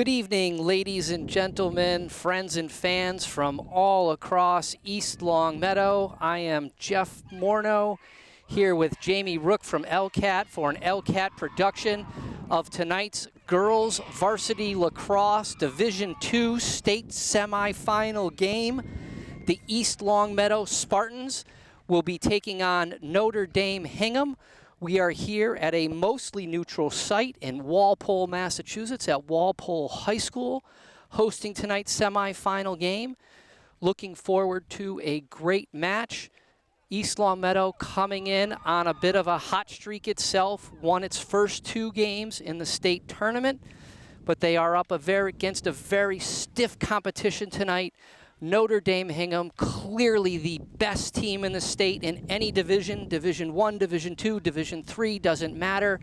Good evening, ladies and gentlemen, friends and fans from all across East Longmeadow. I am Jeff Morneau here with Jamie Rook from LCAT for an LCAT production of tonight's girls varsity lacrosse Division II state semifinal game. The East Longmeadow Spartans will be taking on Notre Dame Hingham. We are here at a mostly neutral site in Walpole, Massachusetts at Walpole High School, hosting tonight's semifinal game. Looking forward to a great match. East Longmeadow coming in on a bit of a hot streak itself, won its first 2 games in the state tournament, but they are up against a very stiff competition tonight. Notre Dame Hingham, clearly the best team in the state in any division, Division I, Division II, Division III, doesn't matter.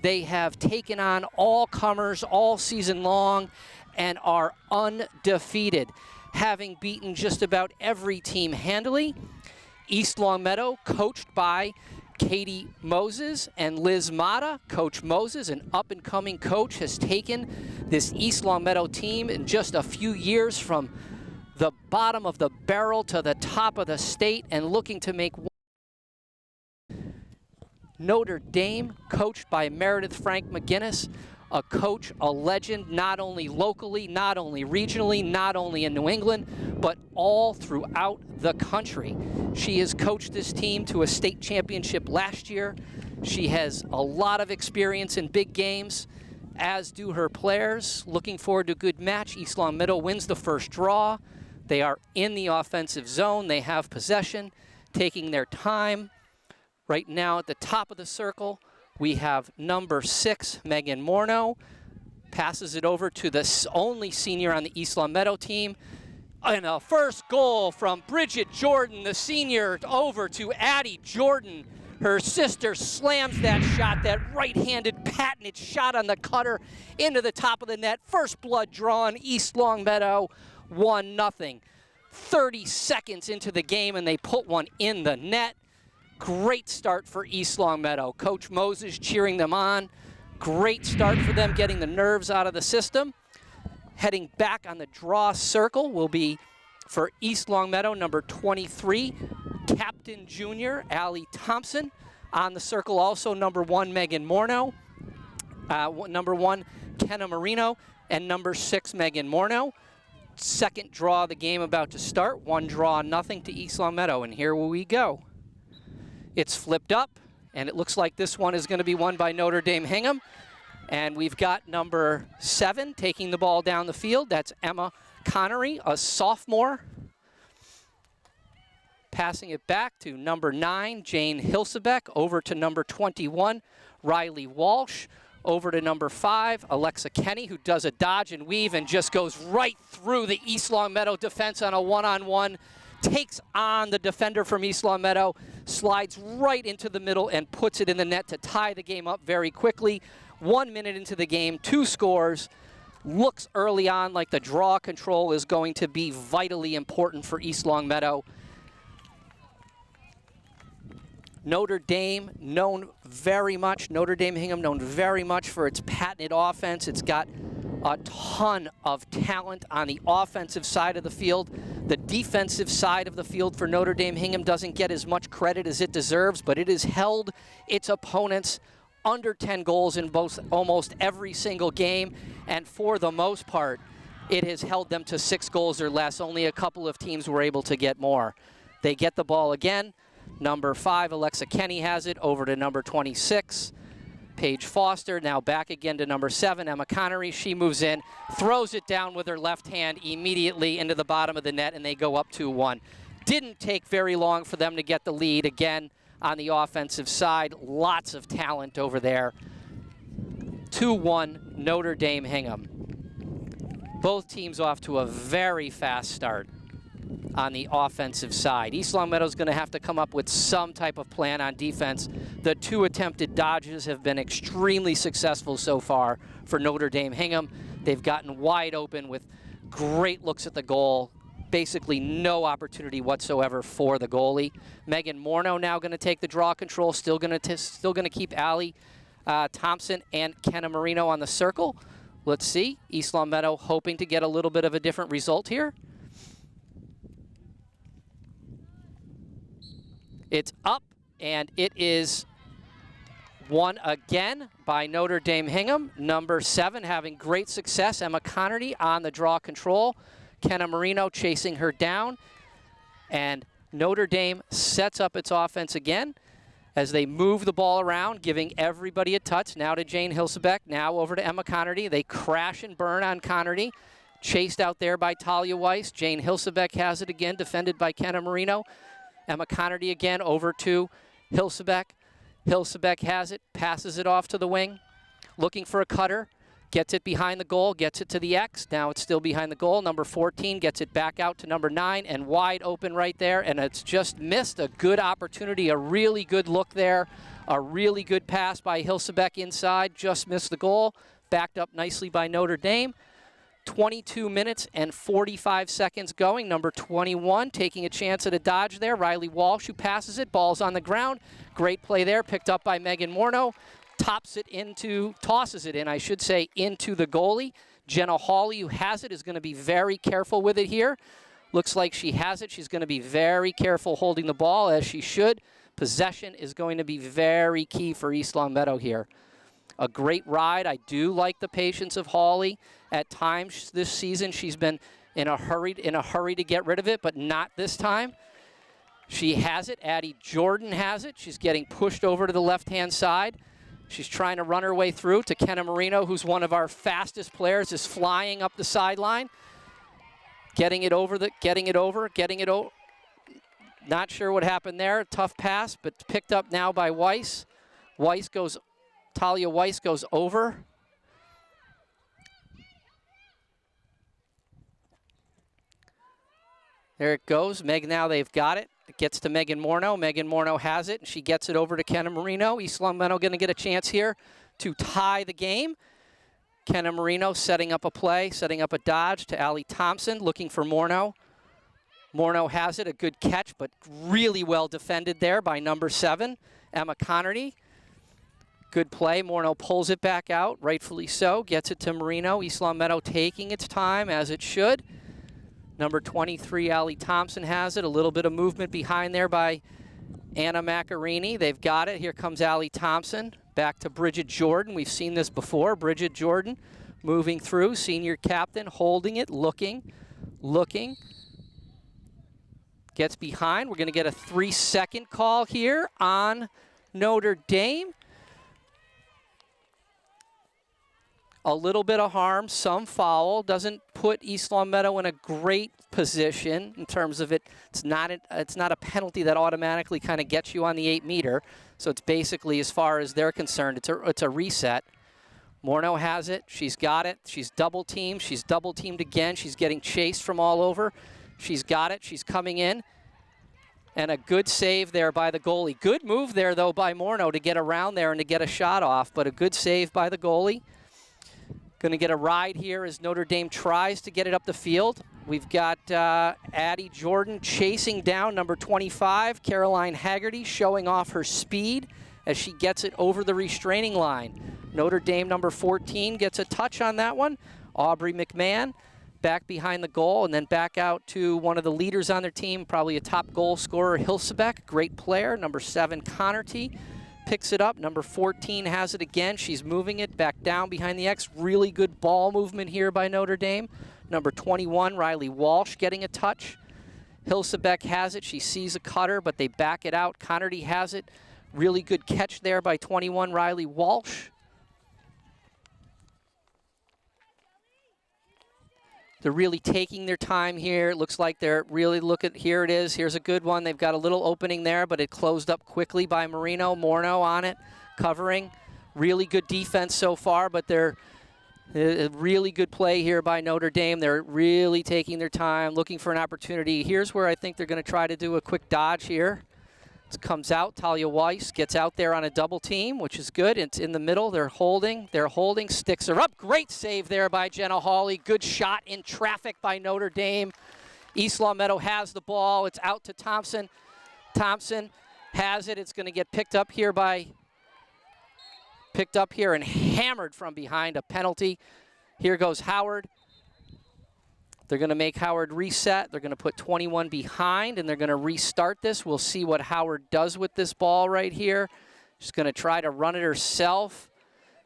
They have taken on all comers all season long and are undefeated, having beaten just about every team handily. East Longmeadow, coached by Katie Moses and Liz Mata. Coach Moses, an up-and-coming coach, has taken this East Longmeadow team in just a few years from the bottom of the barrel to the top of the state and looking to make Notre Dame, coached by Meredith Frank McGinnis, a coach, a legend, not only locally, not only regionally, not only in New England, but all throughout the country. She has coached this team to a state championship last year. She has a lot of experience in big games, as do her players. Looking forward to a good match. East Longmeadow wins the first draw. They are in the offensive zone. They have possession, taking their time. Right now at the top of the circle, we have number 6, Megan Morneau. Passes it over to the only senior on the East Longmeadow team. And a first goal from Bridget Jordan, the senior, over to Addie Jordan. Her sister slams that shot, that right-handed patented shot on the cutter into the top of the net. First blood drawn, East Longmeadow 1-0. 30 seconds into the game and they put one in the net. Great start for East Longmeadow. Coach Moses cheering them on. Great start for them, getting the nerves out of the system. Heading back on the draw circle will be for East Longmeadow, number 23, Captain Junior, Allie Thompson. On the circle also number 1, Megan Morneau. Number 1, Kenna Marino. And number 6, Megan Morneau. Second draw of the game about to start. 1 draw, nothing to East Longmeadow. And here we go. It's flipped up, and it looks like this one is going to be won by Notre Dame Hingham. And we've got number 7 taking the ball down the field. That's Emma Connery, a sophomore. Passing it back to number 9, Jane Hilsebeck, over to number 21, Riley Walsh. Over to number 5, Alexa Kenny, who does a dodge and weave and just goes right through the East Longmeadow defense on a one-on-one. Takes on the defender from East Longmeadow, slides right into the middle and puts it in the net to tie the game up very quickly. 1 minute into the game, 2 scores. Looks early on like the draw control is going to be vitally important for East Longmeadow. Notre Dame known very much, Notre Dame Hingham known very much for its patented offense. It's got a ton of talent on the offensive side of the field. The defensive side of the field for Notre Dame Hingham doesn't get as much credit as it deserves, but it has held its opponents under 10 goals in almost every single game, and for the most part, it has held them to 6 goals or less. Only a couple of teams were able to get more. They get the ball again. Number 5, Alexa Kenny has it, over to number 26, Paige Foster. Now back again to number 7, Emma Connery. She moves in, throws it down with her left hand immediately into the bottom of the net, and they go up 2-1. Didn't take very long for them to get the lead. Again, on the offensive side, lots of talent over there. 2-1, Notre Dame Hingham. Both teams off to a very fast start on the offensive side. East Longmeadow is going to have to come up with some type of plan on defense. The 2 attempted dodges have been extremely successful so far for Notre Dame Hingham. They've gotten wide open with great looks at the goal. Basically no opportunity whatsoever for the goalie. Megan Morneau now going to take the draw control. Still going to keep Allie Thompson and Kenna Marino on the circle. Let's see. East Long Meadow hoping to get a little bit of a different result here. It's up, and it is won again by Notre Dame Hingham. Number 7 having great success. Emma Connerty on the draw control. Kenna Marino chasing her down. And Notre Dame sets up its offense again as they move the ball around, giving everybody a touch. Now to Jane Hilsebeck, now over to Emma Connerty. They crash and burn on Connerty. Chased out there by Talia Weiss. Jane Hilsebeck has it again, defended by Kenna Marino. Emma Connerty again over to Hilsebeck. Hilsebeck has it, passes it off to the wing, looking for a cutter, gets it behind the goal, gets it to the X. Now it's still behind the goal. Number 14 gets it back out to number 9 and wide open right there, and it's just missed. A good opportunity, a really good look there, a really good pass by Hilsebeck inside, just missed the goal. Backed up nicely by Notre Dame. 22 minutes and 45 seconds going. Number 21 taking a chance at a dodge there. Riley Walsh, who passes it. Ball's on the ground. Great play there, picked up by Megan Morneau. Tosses it in, I should say, into the goalie. Jenna Hawley, who has it, is going to be very careful with it here. Looks like she has it. She's going to be very careful holding the ball, as she should. Possession is going to be very key for East Long Meadow here. A great ride. I do like the patience of Hawley. At times this season, she's been in a hurry to get rid of it, but not this time. She has it. Addie Jordan has it. She's getting pushed over to the left-hand side. She's trying to run her way through to Kenna Marino, who's one of our fastest players, is flying up the sideline. Getting it over. Not sure what happened there. Tough pass, but picked up now by Weiss. Talia Weiss goes over. There it goes. Now they've got it. It gets to Megan Morneau. Megan Morneau has it, and she gets it over to Kenna Marino. East Long Meadow going to get a chance here to tie the game. Kenna Marino setting up a play, setting up a dodge to Allie Thompson, looking for Morneau. Morneau has it, a good catch, but really well defended there by number 7, Emma Connerty. Good play. Morneau pulls it back out, rightfully so, gets it to Marino. East Long Meadow taking its time, as it should. Number 23, Allie Thompson has it. A little bit of movement behind there by Anna Macarini. They've got it. Here comes Allie Thompson. Back to Bridget Jordan. We've seen this before. Bridget Jordan moving through. Senior captain holding it, looking. Gets behind. We're going to get a 3-second call here on Notre Dame. A little bit of harm, some foul. Doesn't put East Long Meadow in a great position in terms of it. It's not a penalty that automatically kind of gets you on the 8-meter. So it's basically, as far as they're concerned, it's a reset. Morneau has it. She's got it. She's double-teamed. She's double-teamed again. She's getting chased from all over. She's got it. She's coming in. And a good save there by the goalie. Good move there, though, by Morneau to get around there and to get a shot off, but a good save by the goalie. Going to get a ride here as Notre Dame tries to get it up the field. We've got Addie Jordan chasing down number 25, Caroline Haggerty, showing off her speed as she gets it over the restraining line. Notre Dame number 14 gets a touch on that one. Aubrey McMahon back behind the goal and then back out to one of the leaders on their team, probably a top goal scorer, Hilsebeck, great player. Number 7, Connerty. Picks it up. Number 14 has it again. She's moving it back down behind the X. Really good ball movement here by Notre Dame. Number 21, Riley Walsh, getting a touch. Hilsebeck has it. She sees a cutter, but they back it out. Connerty has it. Really good catch there by 21, Riley Walsh. They're really taking their time here. It looks like they're really looking. Here it is. Here's a good one. They've got a little opening there, but it closed up quickly by Marino. Morneau on it, covering. Really good defense so far, but they're a really good play here by Notre Dame. They're really taking their time, looking for an opportunity. Here's where I think they're going to try to do a quick dodge here. This comes out. Talia Weiss gets out there on a double team, which is good. It's in the middle. They're holding, sticks her up. Great save there by Jenna Hawley. Good shot in traffic by Notre Dame. East Long Meadow has the ball. It's out to Thompson. Thompson has it. It's going to get picked up here and hammered from behind. A penalty. Here goes Howard. They're going to make Howard reset. They're going to put 21 behind, and they're going to restart this. We'll see what Howard does with this ball right here. She's going to try to run it herself.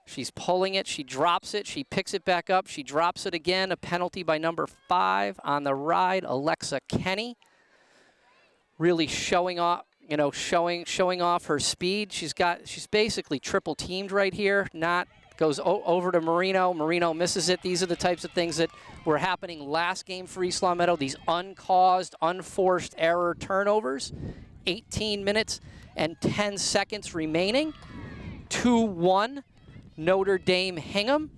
She's pulling it. She drops it. She picks it back up. She drops it again. A penalty by number 5 on the ride, Alexa Kenny. Really showing off, you know, showing off her speed. She's basically triple teamed right here. Goes over to Marino. Marino misses it. These are the types of things that were happening last game for East Long Meadow. These uncaused, unforced error turnovers. 18 minutes and 10 seconds remaining. 2-1, Notre Dame Hingham.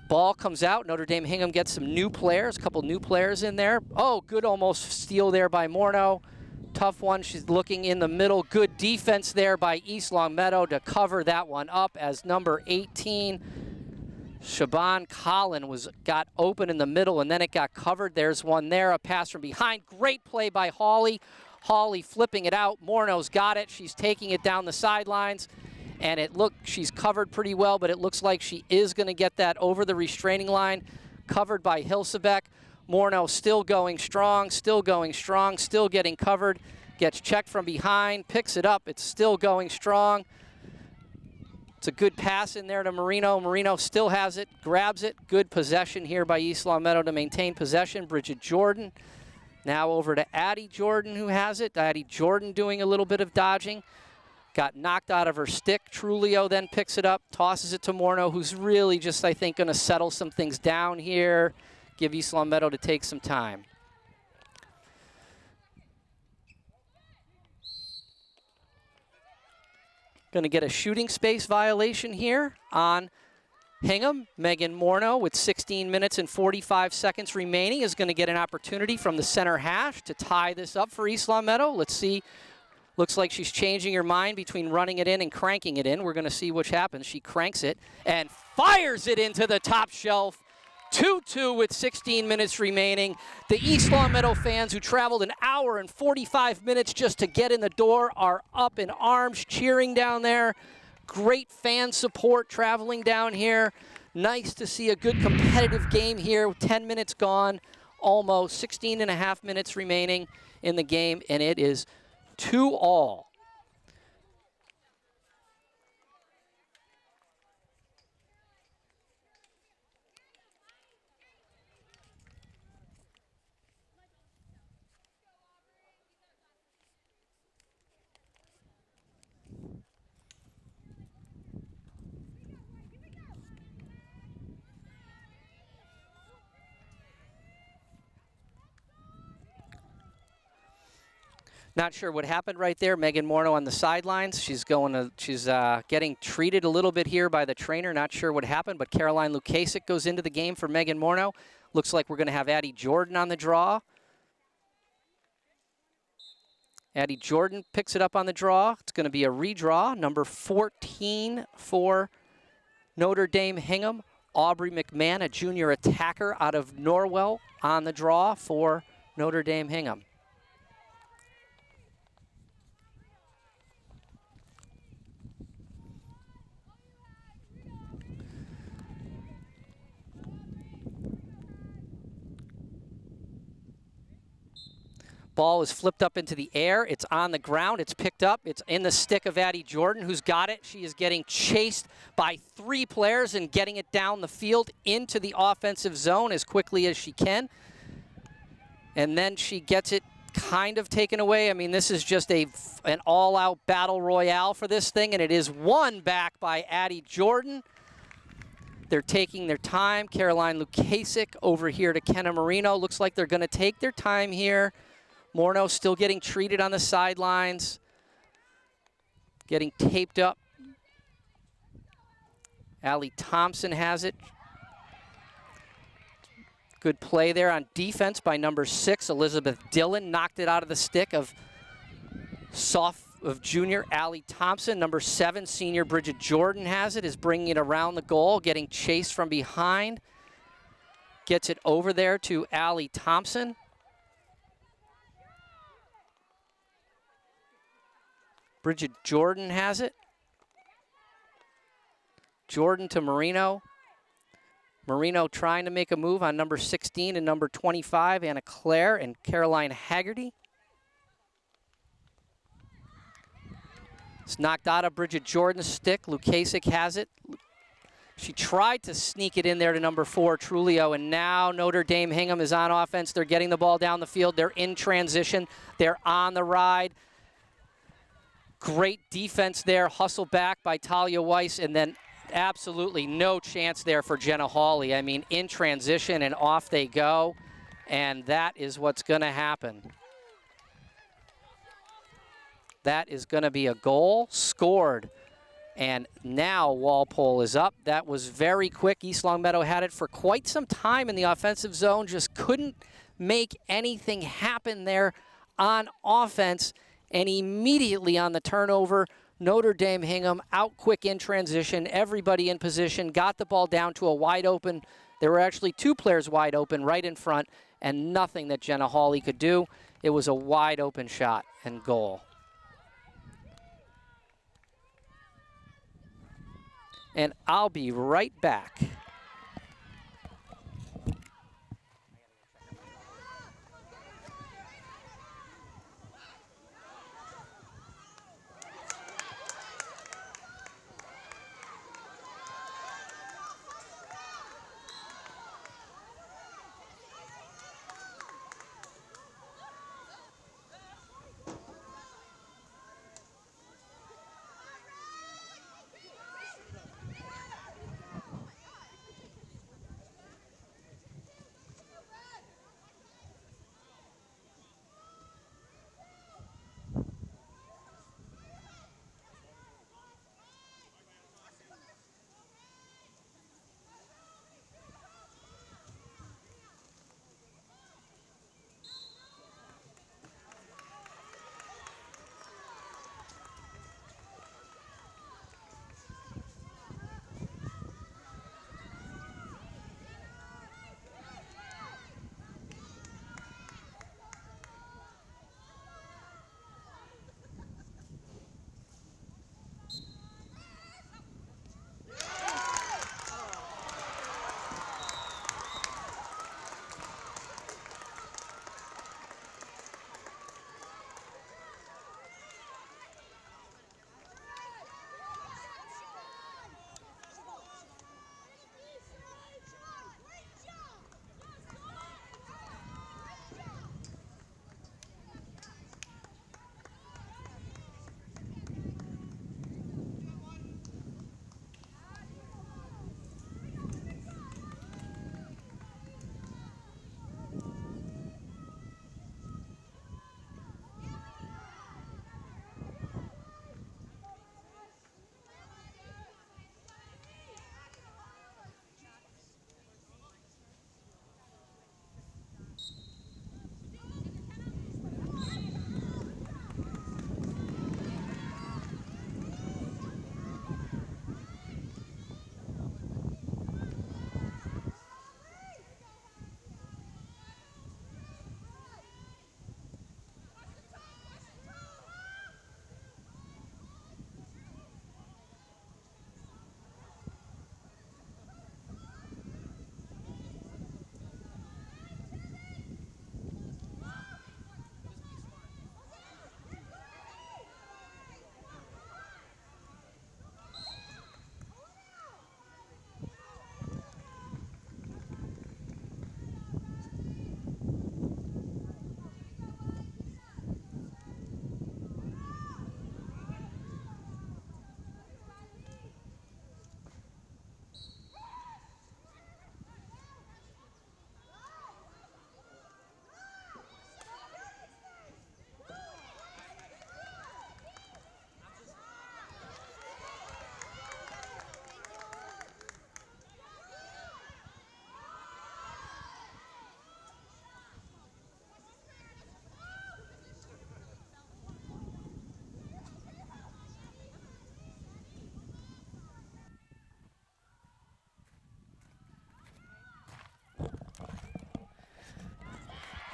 Ball comes out. Notre Dame Hingham gets some new players, a couple new players in there. Oh, good almost steal there by Morneau. Tough one. She's looking in the middle. Good defense there by East Long Meadow to cover that one up as number 18, Siobhan Collin, got open in the middle, and then it got covered. There's one there. A pass from behind. Great play by Hawley. Hawley flipping it out. Morneau's got it. She's taking it down the sidelines. And she's covered pretty well, but it looks like she is going to get that over the restraining line. Covered by Hilsebeck. Morneau still going strong, still getting covered. Gets checked from behind, picks it up. It's still going strong. It's a good pass in there to Marino. Marino still has it, grabs it. Good possession here by East Long Meadow to maintain possession. Bridget Jordan. Now over to Addie Jordan, who has it. Addie Jordan doing a little bit of dodging. Got knocked out of her stick. Trulio then picks it up, tosses it to Morneau, who's really just, I think, going to settle some things down here. Give East Long Meadow to take some time. Going to get a shooting space violation here on Hingham. Megan Morneau, with 16 minutes and 45 seconds remaining, is going to get an opportunity from the center hash to tie this up for East Long Meadow. Let's see. Looks like she's changing her mind between running it in and cranking it in. We're going to see which happens. She cranks it and fires it into the top shelf. 2-2 with 16 minutes remaining. The East Long Meadow fans who traveled an hour and 45 minutes just to get in the door are up in arms, cheering down there. Great fan support traveling down here. Nice to see a good competitive game here. 10 minutes gone, almost 16 and a half minutes remaining in the game, and it is 2-all. Not sure what happened right there. Megan Morneau on the sidelines. She's getting treated a little bit here by the trainer. Not sure what happened, but Caroline Lukasik goes into the game for Megan Morneau. Looks like we're going to have Addie Jordan on the draw. Addie Jordan picks it up on the draw. It's going to be a redraw. Number 14 for Notre Dame Hingham. Aubrey McMahon, a junior attacker out of Norwell, on the draw for Notre Dame Hingham. Ball is flipped up into the air. It's on the ground. It's picked up. It's in the stick of Addie Jordan, who's got it. She is getting chased by 3 players and getting it down the field into the offensive zone as quickly as she can. And then she gets it kind of taken away. I mean, this is just an all-out battle royale for this thing, and it is won back by Addie Jordan. They're taking their time. Caroline Lukasik over here to Kenna Marino. Looks like they're going to take their time here. Morneau still getting treated on the sidelines, getting taped up. Allie Thompson has it. Good play there on defense by number 6, Elizabeth Dillon. Knocked it out of the stick of junior Allie Thompson. Number 7, senior Bridget Jordan has it, is bringing it around the goal, getting chased from behind. Gets it over there to Allie Thompson. Bridget Jordan has it. Jordan to Marino. Marino trying to make a move on number 16 and number 25, Anna Claire and Caroline Haggerty. It's knocked out of Bridget Jordan's stick. Lukasic has it. She tried to sneak it in there to number 4, Trulio, and now Notre Dame Hingham is on offense. They're getting the ball down the field. They're in transition. They're on the ride. Great defense there. Hustle back by Talia Weiss, and then absolutely no chance there for Jenna Hawley. I mean, in transition, and off they go, and that is what's going to happen. That is going to be a goal scored. And now Walpole is up. That was very quick. East Longmeadow had it for quite some time in the offensive zone, just couldn't make anything happen there on offense. And immediately on the turnover, Notre Dame Hingham out quick in transition, everybody in position, got the ball down to a wide open. There were actually 2 players wide open right in front, and nothing that Jenna Hawley could do. It was a wide open shot and goal. And I'll be right back.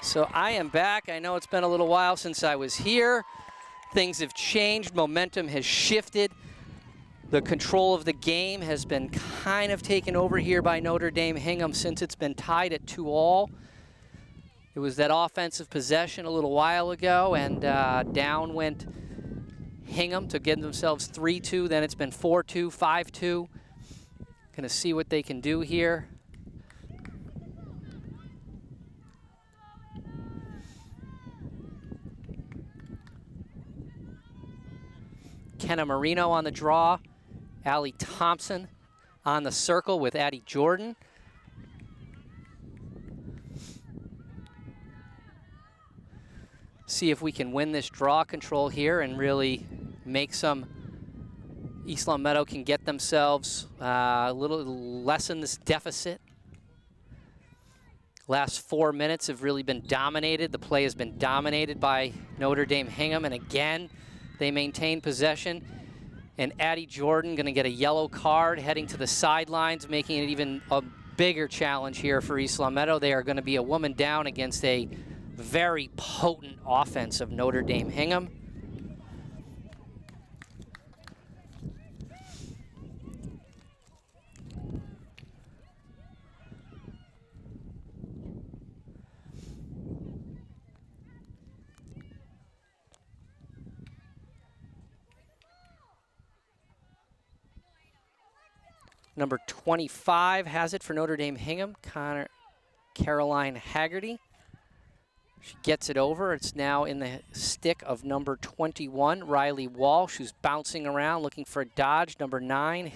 So I am back. I know it's been a little while since I was here. Things have changed. Momentum has shifted. The control of the game has been kind of taken over here by Notre Dame Hingham since it's been tied at 2-all. It was that offensive possession a little while ago, and down went Hingham to get themselves 3-2. Then it's been 4-2, 5-2. Gonna see what they can do here. Kenna Marino on the draw. Allie Thompson on the circle with Addie Jordan. See if we can win this draw control here and really make some. East Long Meadow can get themselves a little lessen this deficit. Last 4 minutes have really been dominated. The play has been dominated by Notre Dame Hingham, and again, they maintain possession. And Addie Jordan gonna get a yellow card heading to the sidelines, making it even a bigger challenge here for East Long Meadow. They are gonna be a woman down against a very potent offense of Notre Dame Hingham. Number 25 has it for Notre Dame Hingham, Caroline Haggerty. She gets it over. It's now in the stick of number 21, Riley Walsh, who's bouncing around looking for a dodge. Number 9,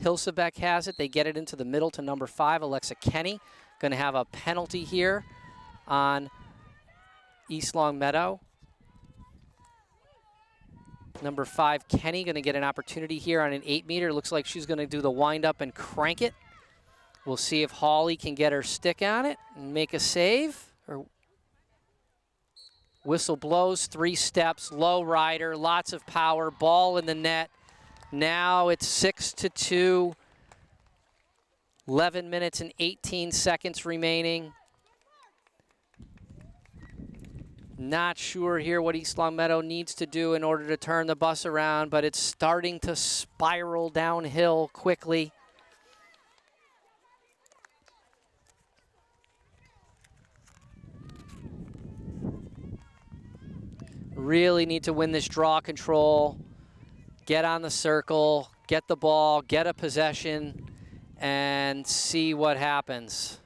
Hilsebeck has it. They get it into the middle to number 5, Alexa Kenny. Going to have a penalty here on East Long Meadow. Number 5, Kenny, going to get an opportunity here on an 8-meter. Looks like she's going to do the wind up and crank it. We'll see if Hawley can get her stick on it and make a save. Or whistle blows, 3 steps, low rider, lots of power, ball in the net. Now it's 6-2, 11 minutes and 18 seconds remaining. Not sure here what East Long Meadow needs to do in order to turn the bus around, but it's starting to spiral downhill quickly. Really need to win this draw control, get on the circle, get the ball, get a possession, and see what happens.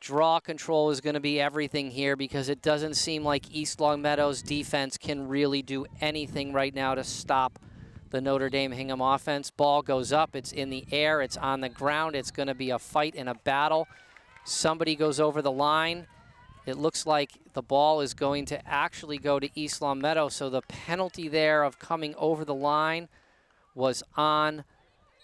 Draw control is going to be everything here because it doesn't seem like East Long Meadow's defense can really do anything right now to stop the Notre Dame Hingham offense. Ball goes up, it's in the air, it's on the ground, it's going to be a fight and a battle. Somebody goes over the line. It looks like the ball is going to actually go to East Long Meadow, so the penalty there of coming over the line was on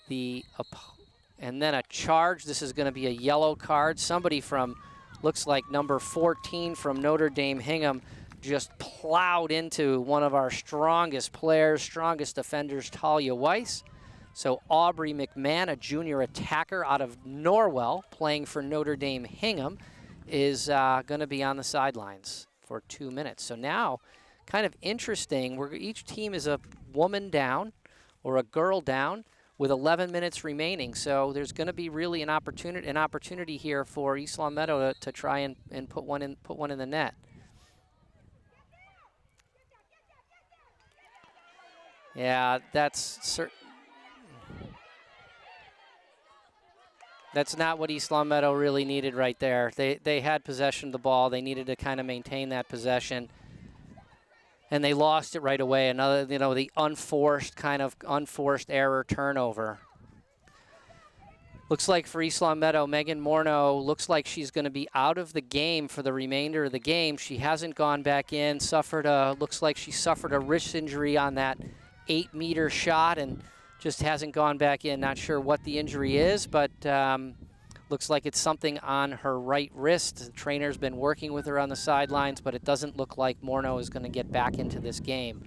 the opponent. And then a charge. This is going to be a yellow card. Somebody from, looks like number 14 from Notre Dame Hingham just plowed into one of our strongest players, strongest defenders, Talia Weiss. So Aubrey McMahon, a junior attacker out of Norwell, playing for Notre Dame Hingham, is going to be on the sidelines for 2 minutes. So now, kind of interesting, each team is a woman down or a girl down with 11 minutes remaining. So there's going to be really an opportunity here for East Long Meadow to try and put one in the net. Yeah, that's not what East Long Meadow really needed right there. They had possession of the ball. They needed to kind of maintain that possession. And they lost it right away. Another, the unforced error turnover. Looks like for East Long Meadow, Megan Morneau looks like she's going to be out of the game for the remainder of the game. She hasn't gone back in. Looks like she suffered a wrist injury on that 8-meter shot and just hasn't gone back in. Not sure what the injury is, but looks like it's something on her right wrist. The trainer's been working with her on the sidelines, but it doesn't look like Morneau is going to get back into this game.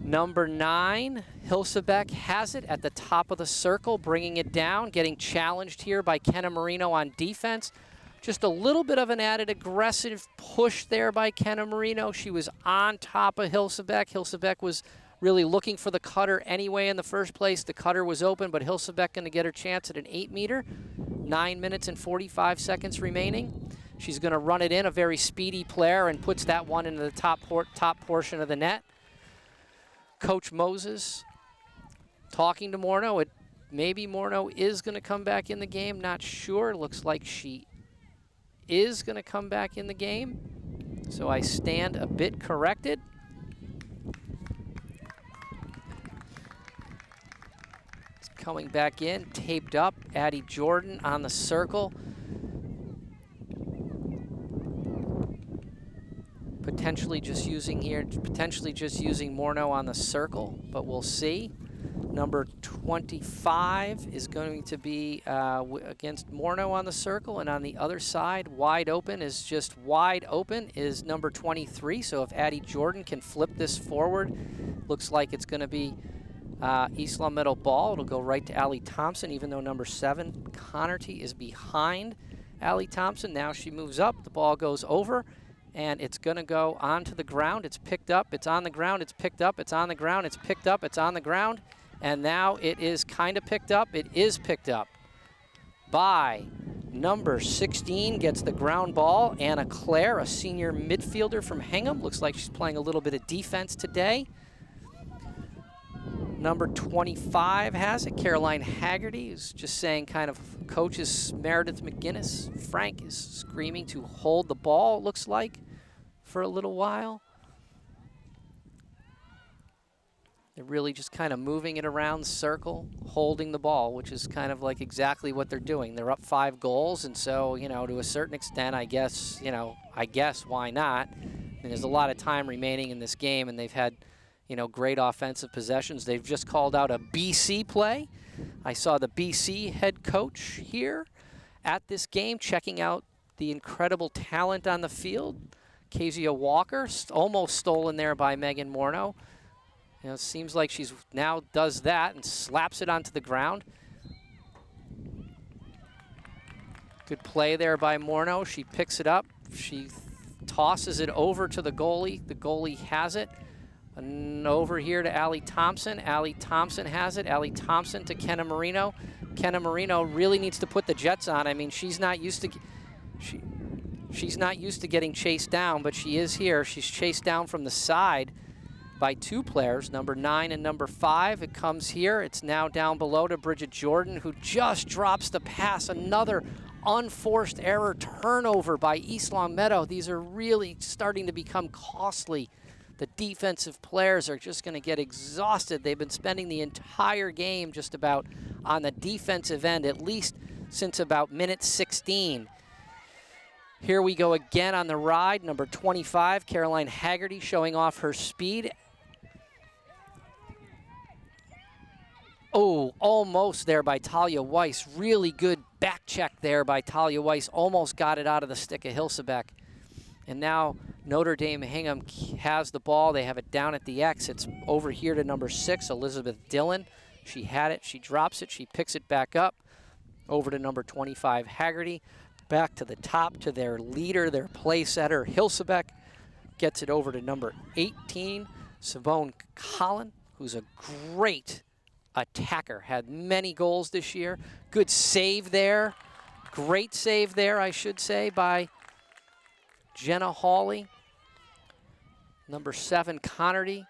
Number 9, Hilsebeck has it at the top of the circle, bringing it down, getting challenged here by Kenna Marino on defense. Just a little bit of an added aggressive push there by Kenna Marino. She was on top of Hilsebeck. Hilsebeck was really looking for the cutter anyway in the first place. The cutter was open, but Hilsebeck going to get her chance at an 8-meter. 9 minutes and 45 seconds remaining. She's going to run it in, a very speedy player, and puts that one into the top portion of the net. Coach Moses talking to Morneau. Maybe Morneau is going to come back in the game. Not sure. Looks like she is going to come back in the game. So I stand a bit corrected. It's coming back in, taped up. Addie Jordan on the circle. Potentially just using Morneau on the circle, but we'll see. Number 25 is going to be against Morneau on the circle, and on the other side, wide open is number 23. So if Addie Jordan can flip this forward, looks like it's going to be East Long Meadow ball. It'll go right to Allie Thompson, even though number 7, Connerty, is behind Allie Thompson. Now she moves up, the ball goes over, and it's going to go onto the ground. It's picked up, it's on the ground, it's picked up, it's on the ground, it's picked up, it's on the ground. And now it is kind of picked up. It is picked up by number 16, gets the ground ball. Anna Claire, a senior midfielder from Hingham. Looks like she's playing a little bit of defense today. Number 25 has it. Caroline Haggerty is just saying, kind of, coaches Meredith McGinnis. Frank is screaming to hold the ball, it looks like, for a little while. They're really just kind of moving it around the circle, holding the ball, which is kind of like exactly what they're doing. They're up 5 goals, and so, you know, to a certain extent, I guess why not? And there's a lot of time remaining in this game, and they've had, you know, great offensive possessions. They've just called out a BC play. I saw the BC head coach here at this game checking out the incredible talent on the field. Kezia Walker, almost stolen there by Megan Morneau. You know, it seems like she's now does that and slaps it onto the ground. Good play there by Morneau. She picks it up. She tosses it over to the goalie. The goalie has it. And over here to Allie Thompson. Allie Thompson has it. Allie Thompson to Kenna Marino. Kenna Marino really needs to put the Jets on. I mean, she's not used to getting chased down, but she is here. She's chased down from the side by 2 players, number 9 and number 5. It comes here. It's now down below to Bridget Jordan, who just drops the pass. Another unforced error turnover by East Long Meadow. These are really starting to become costly. The defensive players are just going to get exhausted. They've been spending the entire game just about on the defensive end, at least since about minute 16. Here we go again on the ride. Number 25, Caroline Haggerty, showing off her speed. Oh, almost there by Talia Weiss. Really good back check there by Talia Weiss. Almost got it out of the stick of Hilsebeck. And now Notre Dame Hingham has the ball. They have it down at the X. It's over here to number 6, Elizabeth Dillon. She had it. She drops it. She picks it back up. Over to number 25, Haggerty. Back to the top to their leader, their play setter, Hilsebeck. Gets it over to number 18, Savone Collin, who's a great attacker. Had many goals this year. Good save there. Great save there, I should say, by Jenna Hawley. Number 7, Connerty.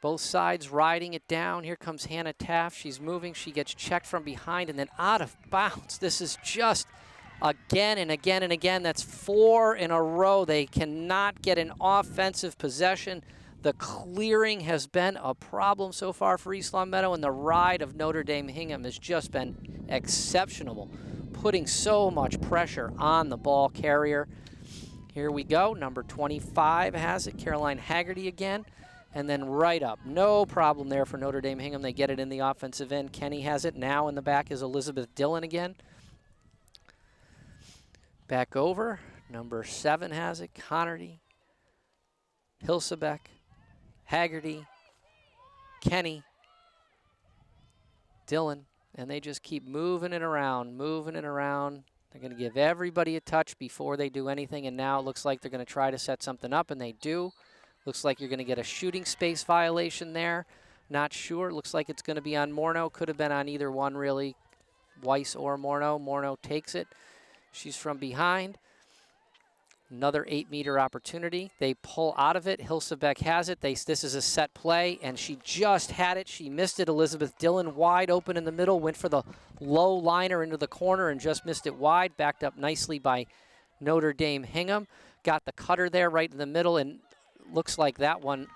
Both sides riding it down. Here comes Hannah Taft. She's moving. She gets checked from behind and then out of bounds. This is just again and again and again. That's 4 in a row. They cannot get an offensive possession. The clearing has been a problem so far for East Long Meadow, and the ride of Notre Dame Hingham has just been exceptional, putting so much pressure on the ball carrier. Here we go. Number 25 has it. Caroline Haggerty again. And then right up. No problem there for Notre Dame Hingham. They get it in the offensive end. Kenny has it. Now in the back is Elizabeth Dillon again. Back over. Number 7 has it. Connerty. Hilsebeck. Haggerty. Kenny. Dillon. And they just keep moving it around, moving it around. They're going to give everybody a touch before they do anything. And now it looks like they're going to try to set something up, and they do. Looks like you're going to get a shooting space violation there. Not sure. Looks like it's going to be on Morneau. Could have been on either one, really. Weiss or Morneau. Morneau takes it. She's from behind. Another 8-meter opportunity. They pull out of it. Hilsebeck has it. This is a set play, and she just had it. She missed it. Elizabeth Dillon wide open in the middle. Went for the low liner into the corner and just missed it wide. Backed up nicely by Notre Dame Hingham. Got the cutter there right in the middle, and looks like that one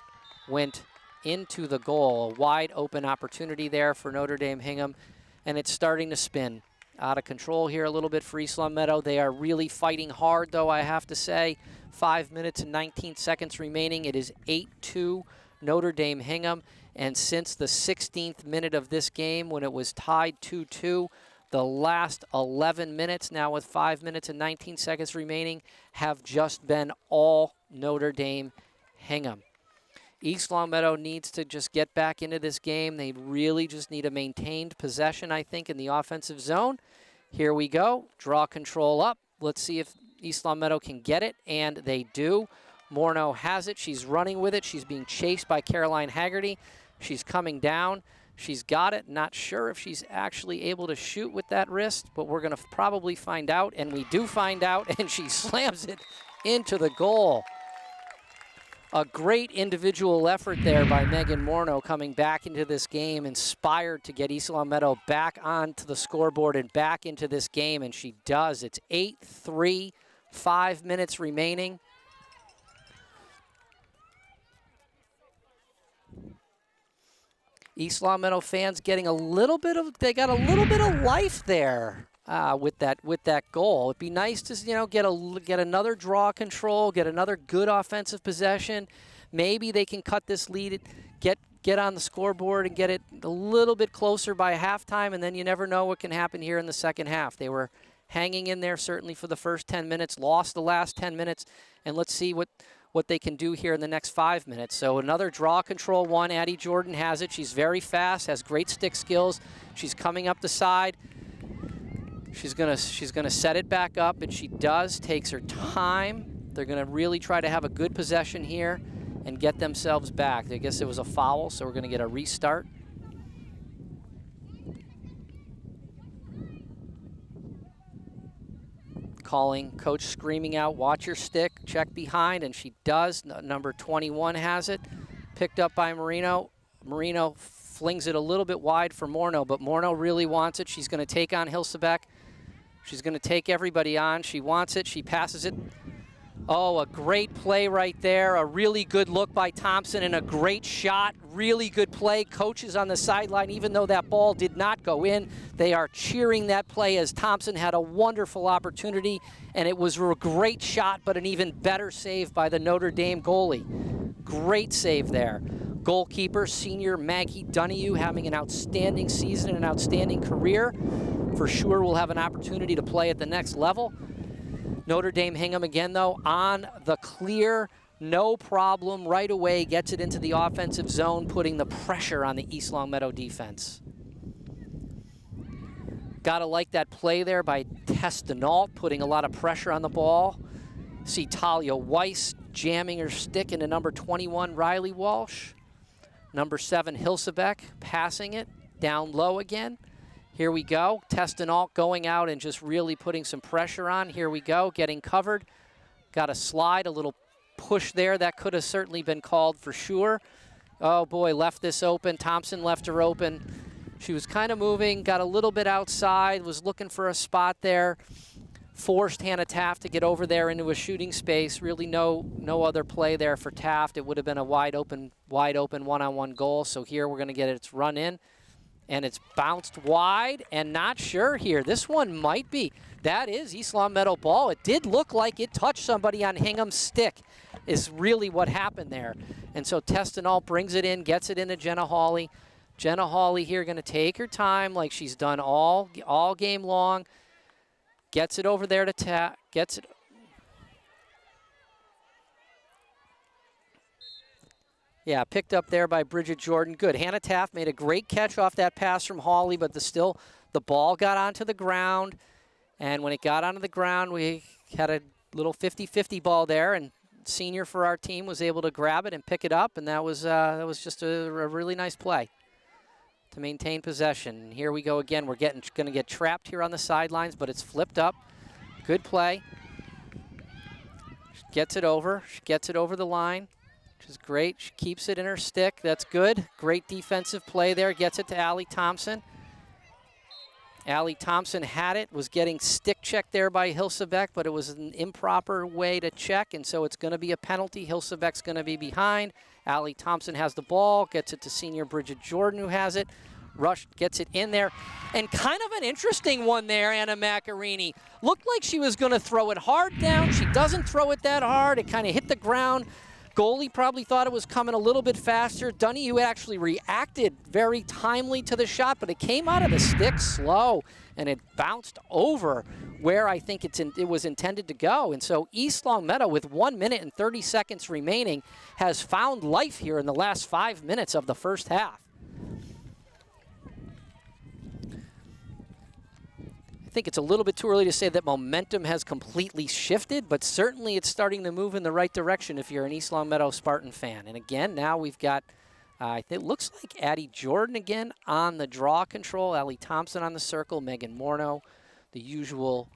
went into the goal. A wide open opportunity there for Notre Dame Hingham, and it's starting to spin. Out of control here a little bit for East Long Meadow. They are really fighting hard, though, I have to say. 5 minutes and 19 seconds remaining. It is 8-2 Notre Dame Hingham, and since the 16th minute of this game, when it was tied 2-2, the last 11 minutes, now with 5 minutes and 19 seconds remaining, have just been all Notre Dame Hingham. East Long Meadow needs to just get back into this game. They really just need a maintained possession, I think, in the offensive zone. Here we go. Draw control up. Let's see if East Long Meadow can get it, and they do. Morneau has it. She's running with it. She's being chased by Caroline Haggerty. She's coming down. She's got it. Not sure if she's actually able to shoot with that wrist, but we're going to probably find out, and we do find out, and she slams it into the goal. A great individual effort there by Megan Morneau coming back into this game, inspired to get East Long Meadow back onto the scoreboard and back into this game, and she does. It's 8-3, 5 minutes remaining. East Long Meadow fans getting a little bit of, they got a little bit of life there. With that goal. It'd be nice to get another draw control, get another good offensive possession. Maybe they can cut this lead, get on the scoreboard and get it a little bit closer by halftime, and then you never know what can happen here in the second half. They were hanging in there certainly for the first 10 minutes, lost the last 10 minutes, and let's see what they can do here in the next 5 minutes. So another draw control one. Addie Jordan has it. She's very fast, has great stick skills. She's coming up the side. She's gonna set it back up, and she does. Takes her time. They're gonna really try to have a good possession here and get themselves back. I guess it was a foul, so we're gonna get a restart. Calling, coach screaming out, watch your stick, check behind, and she does. Number 21 has it. Picked up by Marino. Marino flings it a little bit wide for Morneau, but Morneau really wants it. She's gonna take on Hilsebeck. She's going to take everybody on. She wants it. She passes it. Oh, a great play right there. A really good look by Thompson and a great shot. Really good play. Coaches on the sideline, even though that ball did not go in, they are cheering that play as Thompson had a wonderful opportunity, and it was a great shot, but an even better save by the Notre Dame goalie. Great save there. Goalkeeper, senior Maggie Donahue, having an outstanding season and an outstanding career. For sure will have an opportunity to play at the next level. Notre Dame Hingham again, though, on the clear, no problem, right away, gets it into the offensive zone, putting the pressure on the East Long Meadow defense. Gotta like that play there by Tess Denault, putting a lot of pressure on the ball. See Talia Weiss jamming her stick into number 21, Riley Walsh. Number 7, Hilsebeck, passing it down low again. Here we go. Tess Denault going out and just really putting some pressure on. Here we go, getting covered. Got a slide, a little push there. That could have certainly been called for sure. Oh boy, left this open. Thompson left her open. She was kind of moving, got a little bit outside, was looking for a spot there. Forced Hannah Taft to get over there into a shooting space. Really no other play there for Taft. It would have been a wide open one-on-one goal. So here we're gonna get its run in. And it's bounced wide, and not sure here. This one might be. That is East Long Meadow ball. It did look like it touched somebody on Hingham's stick, is really what happened there. And so Tess Denault brings it in, gets it into Jenna Hawley. Jenna Hawley here going to take her time like she's done all game long. Gets it over there to gets it. Yeah, picked up there by Bridget Jordan. Good. Hannah Taft made a great catch off that pass from Hawley, but the ball got onto the ground. And when it got onto the ground, we had a little 50-50 ball there, and senior for our team, was able to grab it and pick it up, and that was just a really nice play to maintain possession. And here we go again. We're going to get trapped here on the sidelines, but it's flipped up. Good play. She gets it over. She gets it over the line, which is great. She keeps it in her stick. That's good. Great defensive play there. Gets it to Allie Thompson. Allie Thompson had it, was getting stick checked there by Hilsebeck, but it was an improper way to check, and so it's going to be a penalty. Hilsebeck's going to be behind. Allie Thompson has the ball, gets it to senior Bridget Jordan, who has it. Rush gets it in there. And kind of an interesting one there, Anna Macarini. Looked like she was going to throw it hard down. She doesn't throw it that hard. It kind of hit the ground. Goalie probably thought it was coming a little bit faster. Dunny, who actually reacted very timely to the shot, but it came out of the stick slow, and it bounced over where I think it was intended to go. And so East Longmeadow, with 1 minute and 30 seconds remaining, has found life here in the last 5 minutes of the first half. I think it's a little bit too early to say that momentum has completely shifted, but certainly it's starting to move in the right direction if you're an East Longmeadow Spartan fan. And again, now we've got, it looks like Addie Jordan again on the draw control, Allie Thompson on the circle, Megan Morneau, the usual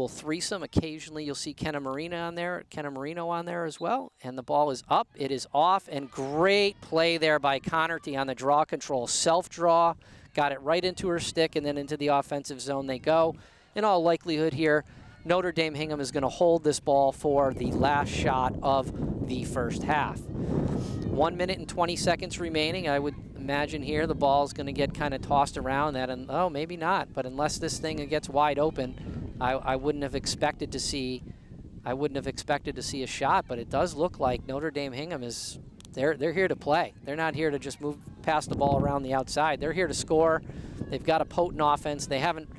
threesome. Occasionally you'll see Kenna Marino on there as well. And the ball is up, it is off, and great play there by Connerty on the draw control. Self-draw. Got it right into her stick, and then into the offensive zone they go. In all likelihood here, Notre Dame Hingham is going to hold this ball for the last shot of the first half. 1 minute and 20 seconds remaining. I would imagine here the ball is going to get kind of tossed around that, and oh, maybe not. But unless this thing gets wide open, I wouldn't have expected to see. I wouldn't have expected to see a shot. But it does look like Notre Dame Hingham is. They're here to play. They're not here to just pass the ball around the outside. They're here to score. They've got a potent offense. They haven't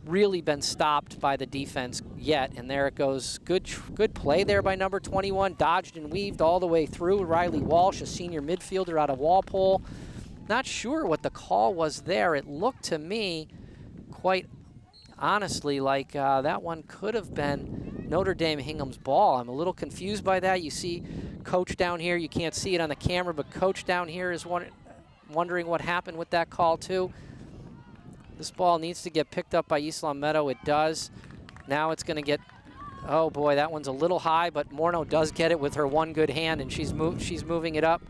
really been stopped by the defense yet, and there it goes. Good play there by number 21. Dodged and weaved all the way through. Riley Walsh, a senior midfielder out of Walpole. Not sure what the call was there. It looked to me, quite honestly, like that one could have been Notre Dame Hingham's ball. I'm a little confused by that. You see Coach down here. You can't see it on the camera, but Coach down here is wondering what happened with that call too. This ball needs to get picked up by East Longmeadow. It does. Now it's going to get, oh boy, that one's a little high, but Morneau does get it with her one good hand, and she's moving it up.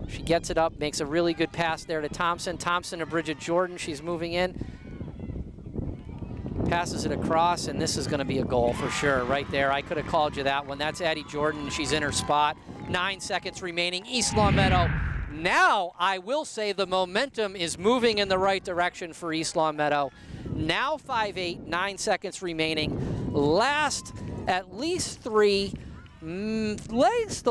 She gets it up, makes a really good pass there to Thompson. Thompson to Bridget Jordan. She's moving in. Passes it across, and this is going to be a goal for sure right there. I could have called you that one. That's Addie Jordan. She's in her spot. 9 seconds remaining. East Longmeadow. Now, I will say the momentum is moving in the right direction for East Longmeadow. Now 5-8, 9 seconds remaining. At least the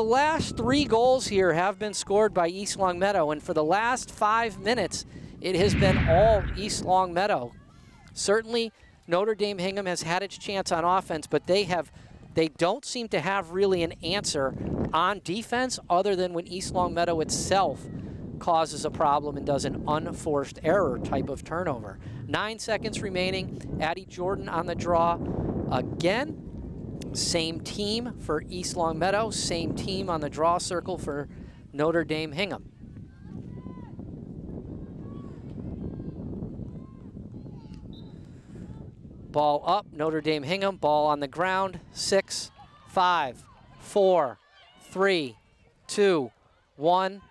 last three goals here have been scored by East Longmeadow, and for the last 5 minutes, it has been all East Longmeadow. Certainly, Notre Dame Hingham has had its chance on offense, but they don't seem to have really an answer on defense other than when East Longmeadow itself causes a problem and does an unforced error type of turnover. 9 seconds remaining. Addie Jordan on the draw again. Same team for East Longmeadow. Same team on the draw circle for Notre Dame Hingham. Ball up, Notre Dame Hingham. Ball on the ground. 6, 5, 4, 3, 2, 1.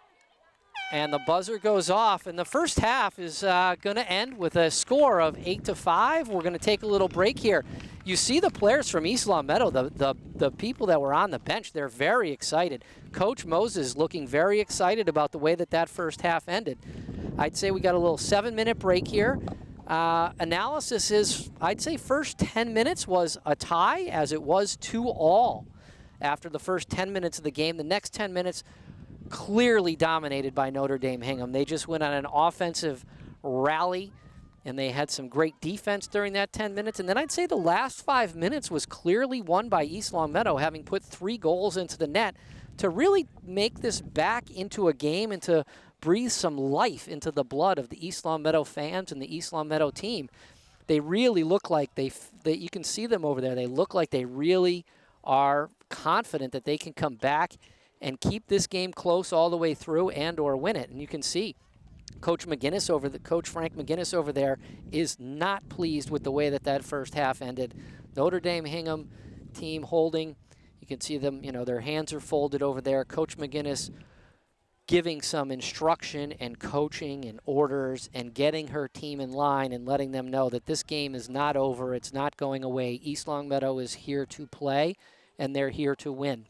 And the buzzer goes off. And the first half is going to end with a score of 8-5. We're going to take a little break here. You see the players from East Longmeadow, the people that were on the bench, they're very excited. Coach Moses looking very excited about the way that first half ended. I'd say we got a little 7-minute break here. Analysis is, I'd say first 10 minutes was a tie, as it was 2-all after the first 10 minutes of the game. The next 10 minutes clearly dominated by Notre Dame Hingham. They just went on an offensive rally, and they had some great defense during that 10 minutes. And then I'd say the last 5 minutes was clearly won by East Longmeadow, having put 3 goals into the net to really make this back into a game and to breathe some life into the blood of the East Longmeadow fans and the East Longmeadow team. They really look like you can see them over there. They look like they really are confident that they can come back and keep this game close all the way through and or win it. And you can see Coach Frank McGinnis over there is not pleased with the way that first half ended. Notre Dame Hingham team holding. You can see them, their hands are folded over there. Coach McGinnis giving some instruction and coaching and orders and getting her team in line and letting them know that this game is not over. It's not going away. East Longmeadow is here to play, and they're here to win.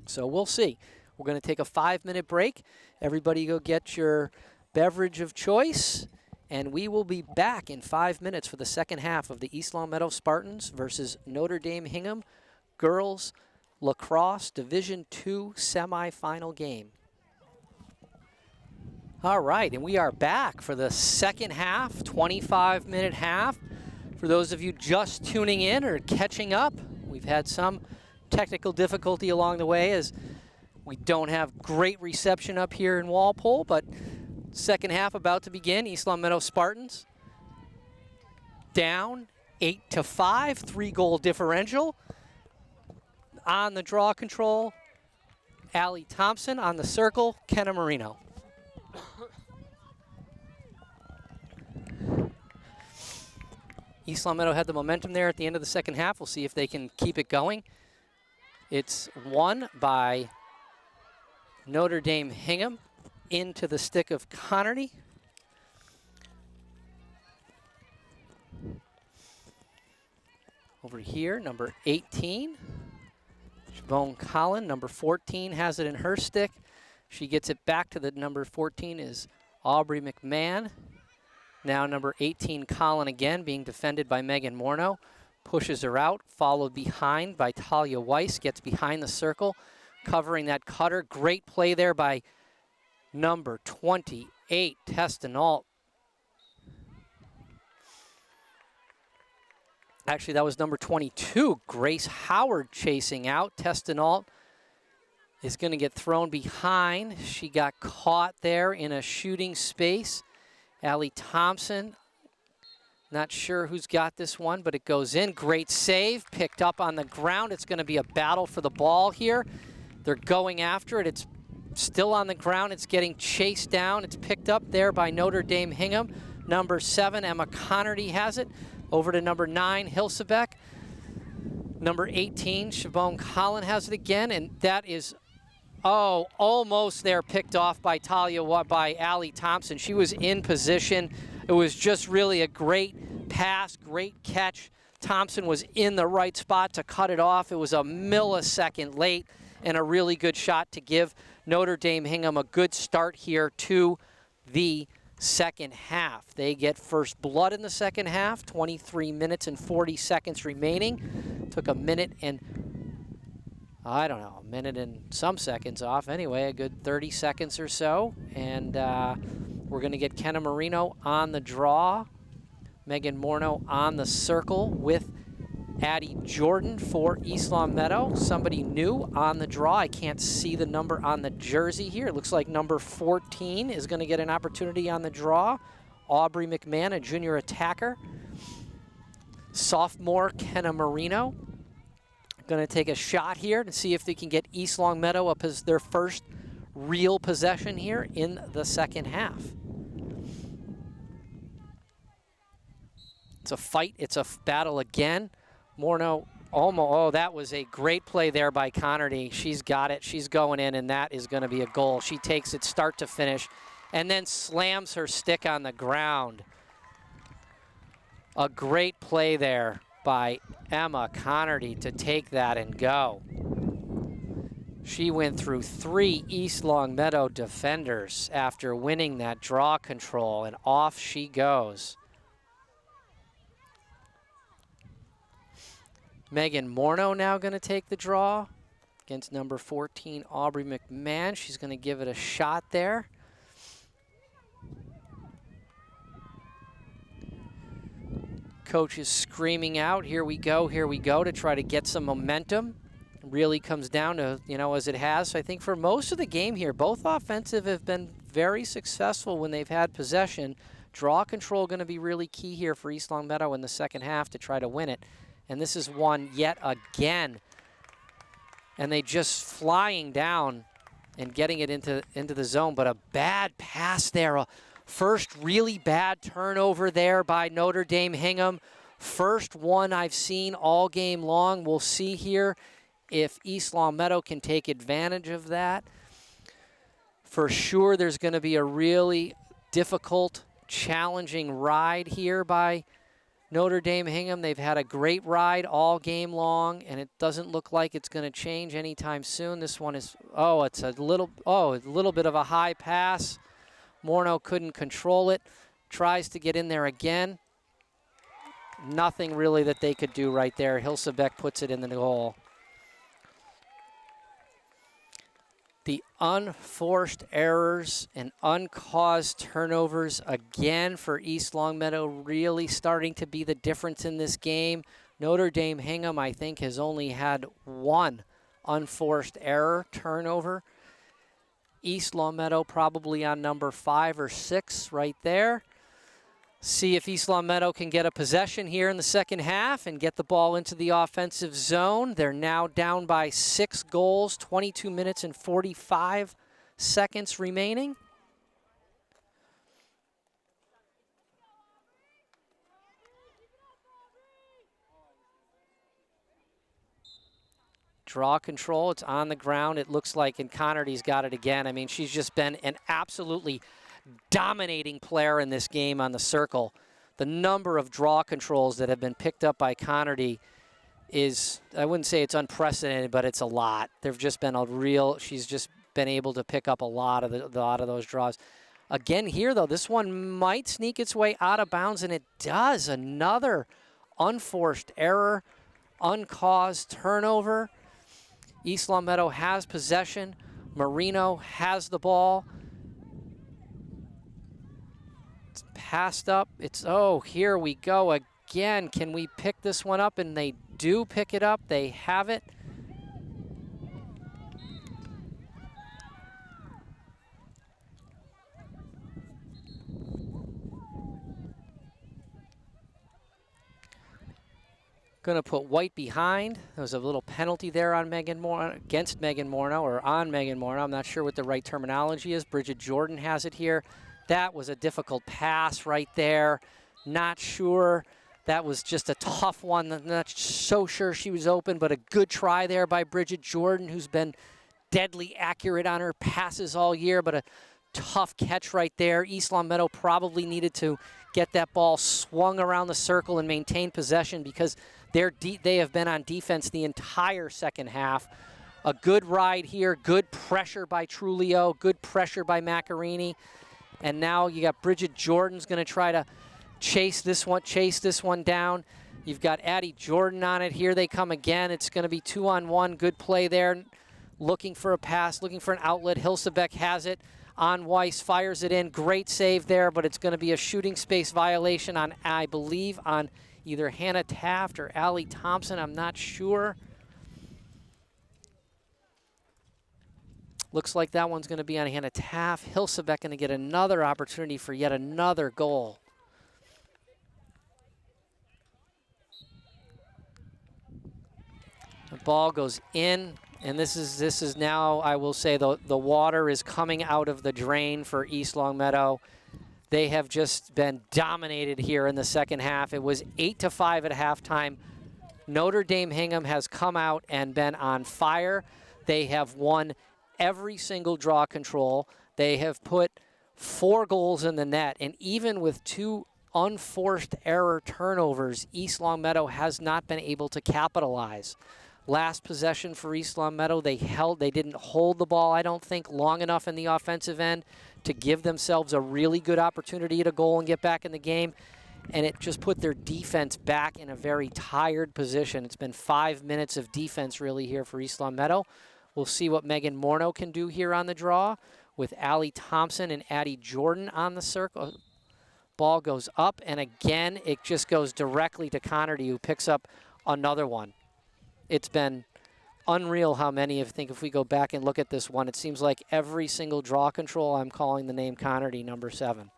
So we'll see. We're going to take a 5-minute break. Everybody go get your beverage of choice, and we will be back in 5 minutes for the second half of the East Longmeadow Spartans versus Notre Dame Hingham Girls Lacrosse Division II semifinal game. All right, and we are back for the second half, 25-minute half. For those of you just tuning in or catching up, we've had some technical difficulty along the way as we don't have great reception up here in Walpole, but second half about to begin. East Longmeadow Spartans down 8-5, 3-goal differential. On the draw control, Allie Thompson. On the circle, Kenna Marino. East Longmeadow had the momentum there at the end of the second half. We'll see if they can keep it going. It's won by Notre Dame Hingham into the stick of Connerty. Over here, number 18, Siobhan Collin. Number 14 has it in her stick. She gets it back to the number 14 is Aubrey McMahon. Now number 18, Collin again, being defended by Megan Morneau. Pushes her out, followed behind by Talia Weiss, gets behind the circle, covering that cutter. Great play there by number 28, Testinault. Actually, that was number 22, Grace Howard chasing out. Testinault is going to get thrown behind. She got caught there in a shooting space. Allie Thompson, not sure who's got this one, but it goes in. Great save, picked up on the ground. It's going to be a battle for the ball here. They're going after it. It's still on the ground. It's getting chased down. It's picked up there by Notre Dame Hingham. Number 7, Emma Connerty has it. Over to number 9, Hilsebeck. Number 18, Siobhan Collin has it again, and that is, almost there, picked off by by Allie Thompson. She was in position. It was just really a great pass, great catch. Thompson was in the right spot to cut it off. It was a millisecond late and a really good shot to give Notre Dame Hingham a good start here to the second half. They get first blood in the second half, 23 minutes and 40 seconds remaining. Took a minute and, a minute and some seconds off. Anyway, a good 30 seconds or so. And we're going to get Kenna Marino on the draw. Megan Morneau on the circle with Addie Jordan for East Longmeadow. Somebody new on the draw. I can't see the number on the jersey here. It looks like number 14 is going to get an opportunity on the draw. Aubrey McMahon, a junior attacker. Sophomore Kenna Marino. Going to take a shot here to see if they can get East Longmeadow up as their first real possession here in the second half. It's a fight. It's a battle again. Morneau, that was a great play there by Connerty. She's got it. She's going in, and that is going to be a goal. She takes it start to finish and then slams her stick on the ground. A great play there by Emma Connerty to take that and go. She went through 3 East Longmeadow defenders after winning that draw control, and off she goes. Megan Morneau now going to take the draw against number 14, Aubrey McMahon. She's going to give it a shot there. Coach is screaming out, here we go, to try to get some momentum. It really comes down to, as it has. So I think for most of the game here, both offensive have been very successful when they've had possession. Draw control going to be really key here for East Longmeadow in the second half to try to win it. And this is one yet again and they just flying down and getting it into the zone, but a bad pass there. A first really bad turnover there by Notre Dame Hingham. First one I've seen all game long. We'll see here if East Longmeadow can take advantage of that. For sure, there's going to be a really difficult, challenging ride here by Notre Dame Hingham. They've had a great ride all game long, and it doesn't look like it's going to change anytime soon. This one is, it's a little bit of a high pass. Morneau couldn't control it. Tries to get in there again. Nothing really that they could do right there. Hilsebeck puts it in the goal. The unforced errors and uncaused turnovers again for East Longmeadow really starting to be the difference in this game. Notre Dame Hingham, I think, has only had one unforced error turnover. East Longmeadow probably on number 5 or 6 right there. See if East Longmeadow can get a possession here in the second half and get the ball into the offensive zone. They're now down by 6 goals, 22 minutes and 45 seconds remaining. Draw control, it's on the ground. It looks like, and Connerty's got it again. I mean, she's just been an absolutely dominating player in this game on the circle. The number of draw controls that have been picked up by Connerty is, I wouldn't say it's unprecedented, but it's a lot. There've just been she's just been able to pick up a lot of those draws. Again here though, this one might sneak its way out of bounds, and it does. Another unforced error, uncaused turnover. East Longmeadow has possession. Marino has the ball. It's passed up. Here we go again. Can we pick this one up? And they do pick it up. They have it. Going to put White behind. There was a little penalty there on against Megan Morneau, or on Megan Morneau. I'm not sure what the right terminology is. Bridget Jordan has it here. That was a difficult pass right there. Not sure. That was just a tough one. I'm not so sure she was open, but a good try there by Bridget Jordan, who's been deadly accurate on her passes all year, but a tough catch right there. East Longmeadow probably needed to get that ball swung around the circle and maintain possession, because they have been on defense the entire second half. A good ride here, good pressure by Trulio, good pressure by Macarini. And now you got Bridget Jordan's going to try to chase this one down. You've got Addie Jordan on it. Here they come again. It's going to be 2-on-1. Good play there. Looking for a pass, looking for an outlet. Hilsebeck has it on Weiss, fires it in. Great save there, but it's going to be a shooting space violation on, I believe, on either Hannah Taft or Allie Thompson. I'm not sure. Looks like that one's going to be on Hannah Taft. Hilsebeck going to get another opportunity for yet another goal. The ball goes in, and this is now, I will say, the water is coming out of the drain for East Longmeadow. They have just been dominated here in the second half. It was 8-5 at halftime. Notre Dame Hingham has come out and been on fire. They have won every single draw control. They have put 4 goals in the net, and even with 2 unforced error turnovers, East Longmeadow has not been able to capitalize. Last possession for East Longmeadow, they didn't hold the ball, I don't think, long enough in the offensive end to give themselves a really good opportunity at a goal and get back in the game. And it just put their defense back in a very tired position. It's been 5 minutes of defense really here for East Longmeadow. We'll see what Megan Morneau can do here on the draw with Allie Thompson and Addie Jordan on the circle. Ball goes up, and again, it just goes directly to Connerty, who picks up another one. It's been unreal how many, I think if we go back and look at this one, it seems like every single draw control, I'm calling the name Connerty, number 7.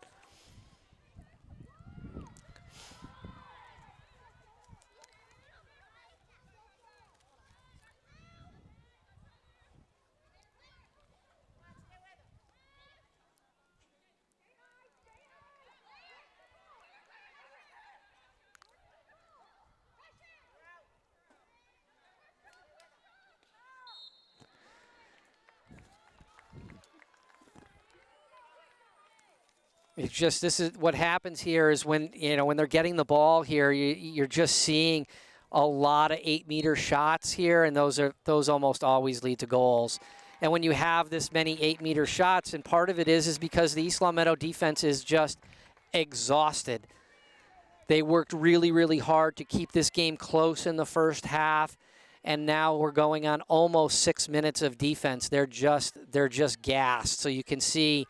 It's just, this is what happens here is when, when they're getting the ball here, you're just seeing a lot of 8-meter shots here, and those almost always lead to goals. And when you have this many 8-meter shots, and part of it is because the East Long Meadow defense is just exhausted. They worked really, really hard to keep this game close in the first half, and now we're going on almost 6 minutes of defense. They're just gassed. So you can see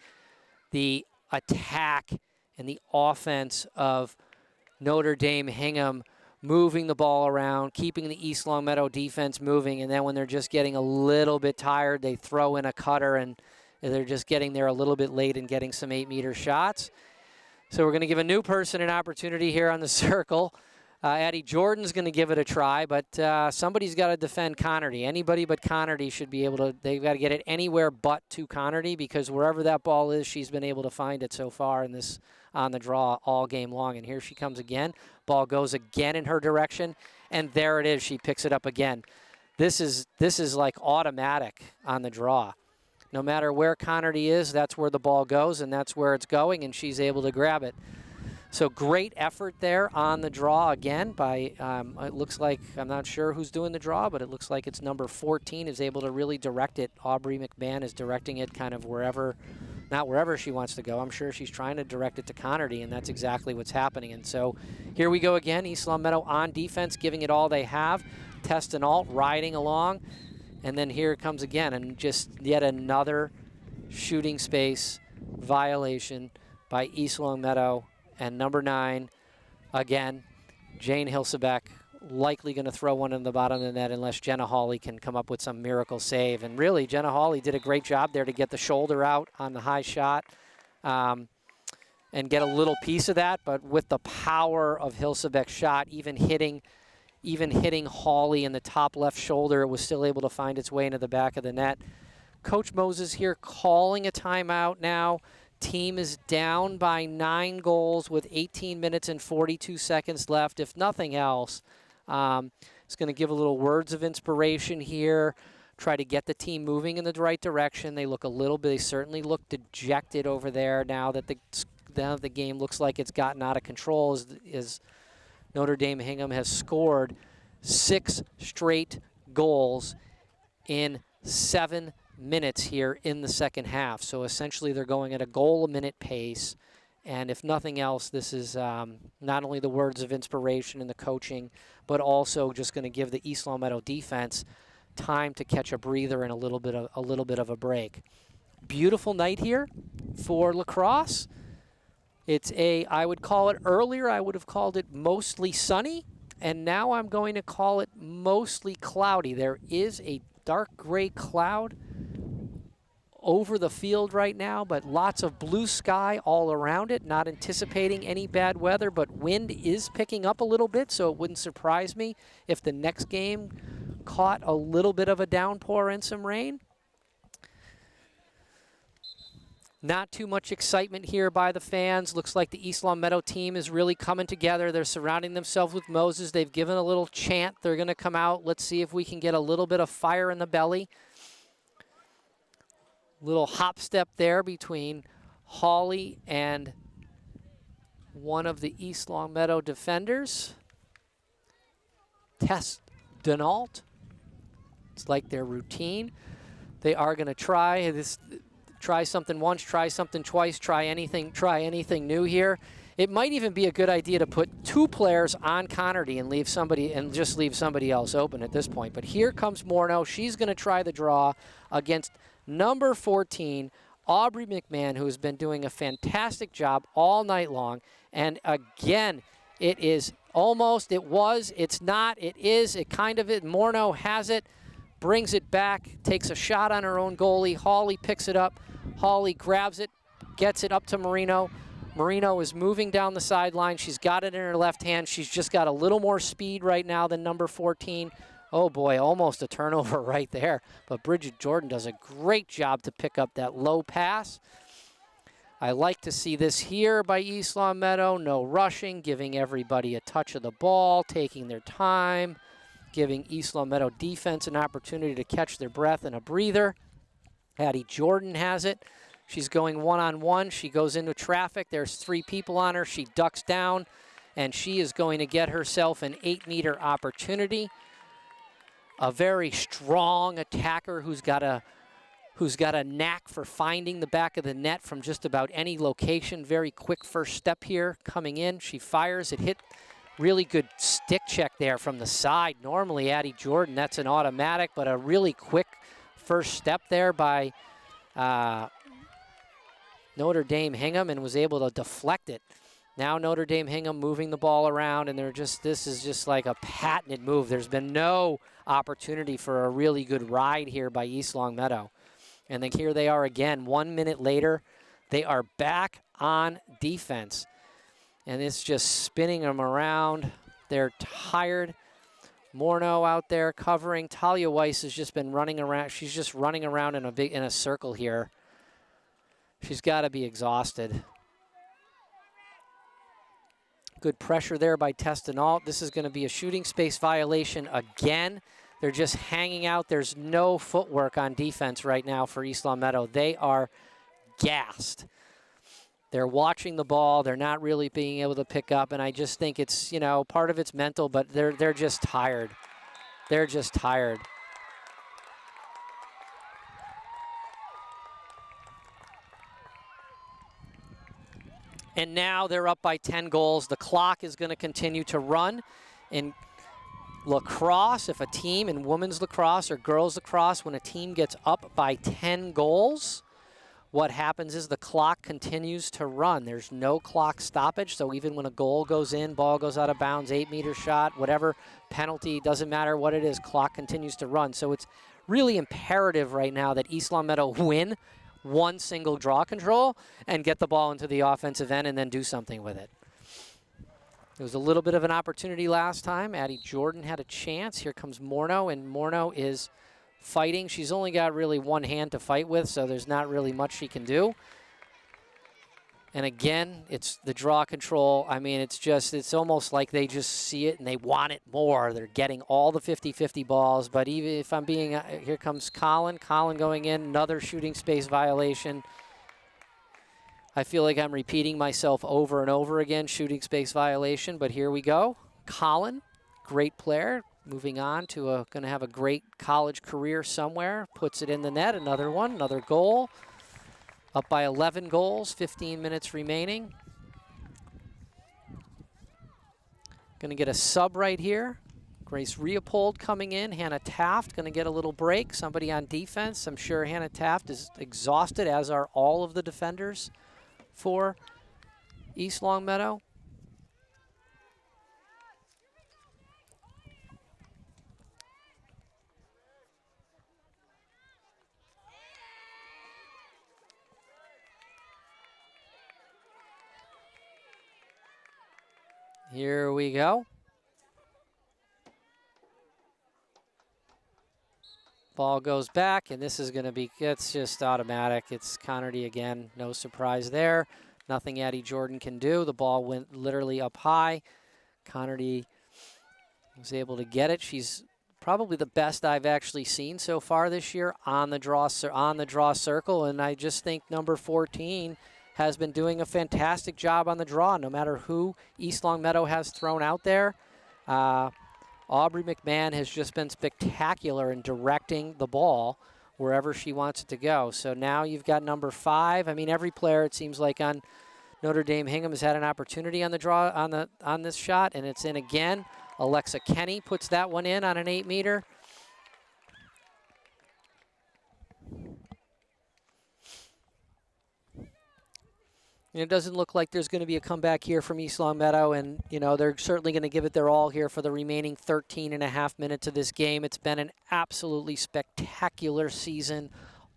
the attack and the offense of Notre Dame Hingham moving the ball around, keeping the East Long Meadow defense moving, and then when they're just getting a little bit tired, they throw in a cutter, and they're just getting there a little bit late and getting some 8-meter shots. So we're going to give a new person an opportunity here on the circle. Addie Jordan's going to give it a try, but somebody's got to defend Connerty. Anybody but Connerty should be able to. They've got to get it anywhere but to Connerty, because wherever that ball is, she's been able to find it so far in this on the draw all game long. And here she comes again. Ball goes again in her direction, and there it is. She picks it up again. This is like automatic on the draw. No matter where Connerty is, that's where the ball goes, and that's where it's going, and she's able to grab it. So great effort there on the draw again by, it looks like, I'm not sure who's doing the draw, but it looks like it's number 14 is able to really direct it. Aubrey McMahon is directing it kind of wherever, not wherever she wants to go. I'm sure she's trying to direct it to Connerty, and that's exactly what's happening. And so here we go again, East Long Meadow on defense, giving it all they have. Test and alt, riding along. And then here it comes again, and just yet another shooting space violation by East Long Meadow. And number 9, again, Jane Hilsebeck, likely going to throw one in the bottom of the net unless Jenna Hawley can come up with some miracle save. And really, Jenna Hawley did a great job there to get the shoulder out on the high shot and get a little piece of that. But with the power of Hilsebeck's shot, even hitting Hawley in the top left shoulder, it was still able to find its way into the back of the net. Coach Moses here calling a timeout now. Team is down by 9 goals with 18 minutes and 42 seconds left. If nothing else, it's going to give a little words of inspiration here, try to get the team moving in the right direction. They look a little bit, they certainly look dejected over there now that the game looks like it's gotten out of control as Notre Dame Hingham has scored 6 straight goals in 7 minutes here in the second half. So essentially they're going at a goal a minute pace, and if nothing else, this is not only the words of inspiration and the coaching, but also just going to give the East Long Meadow defense time to catch a breather and a little bit of a break. Beautiful night here for Lacrosse. It's I would call it earlier, I would have called it mostly sunny, and now I'm going to call it mostly cloudy. There is a dark gray cloud over the field right now, but lots of blue sky all around it, not anticipating any bad weather, but wind is picking up a little bit, so it wouldn't surprise me if the next game caught a little bit of a downpour and some rain. Not too much excitement here by the fans. Looks like the East Long Meadow team is really coming together. They're surrounding themselves with Moses. They've given a little chant. They're going to come out. Let's see if we can get a little bit of fire in the belly. Little hop step there between Hawley and one of the East Long Meadow defenders. Test Denault. It's like their routine. They are going to try this. Try something once, try something twice, try anything new here. It might even be a good idea to put 2 players on Connerty and just leave somebody else open at this point. But here comes Morneau. She's going to try the draw against number 14, Aubrey McMahon, who has been doing a fantastic job all night long. And again, it is almost, it was, it's not, it is, it kind of is. Morneau has it, brings it back, takes a shot on her own goalie. Hawley picks it up. Hawley grabs it, gets it up to Marino. Marino is moving down the sideline. She's got it in her left hand. She's just got a little more speed right now than number 14. Oh boy, almost a turnover right there. But Bridget Jordan does a great job to pick up that low pass. I like to see this here by East Long Meadow. No rushing, giving everybody a touch of the ball, taking their time, giving East Long Meadow defense an opportunity to catch their breath and a breather. Addie Jordan has it. She's going one-on-one. She goes into traffic. There's 3 people on her. She ducks down, and she is going to get herself an 8-meter opportunity. A very strong attacker who's got a knack for finding the back of the net from just about any location. Very quick first step here coming in. She fires. It hit really good stick check there from the side. Normally, Addie Jordan, that's an automatic, but a really quick first step there by Notre Dame Hingham, and was able to deflect it. Now Notre Dame Hingham moving the ball around, and this is just like a patented move. There's been no opportunity for a really good ride here by East Longmeadow. And then here they are again, 1 minute later. They are back on defense. And it's just spinning them around. They're tired. Morneau out there covering. Talia Weiss has just been running around. She's just running around in a circle here. She's got to be exhausted. Good pressure there by Testinault. This is going to be a shooting space violation again. They're just hanging out. There's no footwork on defense right now for East Longmeadow. They are gassed. They're watching the ball. They're not really being able to pick up, and I just think it's, you know, part of it's mental, but they're just tired. They're just tired. And now they're up by 10 goals. The clock is going to continue to run. In lacrosse, if a team in women's lacrosse or girls lacrosse, when a team gets up by 10 goals, what happens is the clock continues to run. There's no clock stoppage, so even when a goal goes in, ball goes out of bounds, 8-meter shot, whatever penalty, doesn't matter what it is, clock continues to run. So it's really imperative right now that East Longmeadow win one single draw control and get the ball into the offensive end and then do something with it. There was a little bit of an opportunity last time. Addie Jordan had a chance. Here comes Morneau, and Morneau is fighting. She's only got really one hand to fight with, so there's not really much she can do. And again, it's the draw control. I mean, it's almost like they just see it and they want it more. They're getting all the 50-50 balls, but even if I'm being, here comes Colin. Colin going in, another shooting space violation. I feel like I'm repeating myself over and over again, shooting space violation, but here we go. Colin, great player, moving on to going to have a great college career somewhere. Puts it in the net, another one, another goal. Up by 11 goals, 15 minutes remaining. Going to get a sub right here. Grace Leopold coming in. Hannah Taft going to get a little break. Somebody on defense. I'm sure Hannah Taft is exhausted, as are all of the defenders for East Longmeadow. Here we go. Ball goes back, and this is going to be, it's just automatic. It's Connerty again. No surprise there. Nothing Addie Jordan can do. The ball went literally up high. Connerty was able to get it. She's probably the best I've actually seen so far this year on the draw circle, and I just think number 14 has been doing a fantastic job on the draw, no matter who East Longmeadow has thrown out there. Aubrey McMahon has just been spectacular in directing the ball wherever she wants it to go. So now you've got number 5. I mean, every player, it seems like, on Notre Dame Hingham has had an opportunity on the draw on this shot, and it's in again. Alexa Kenny puts that one in on an 8-meter. And it doesn't look like there's going to be a comeback here from East Longmeadow, and, you know, they're certainly going to give it their all here for the remaining 13.5 minutes of this game. It's been an absolutely spectacular season,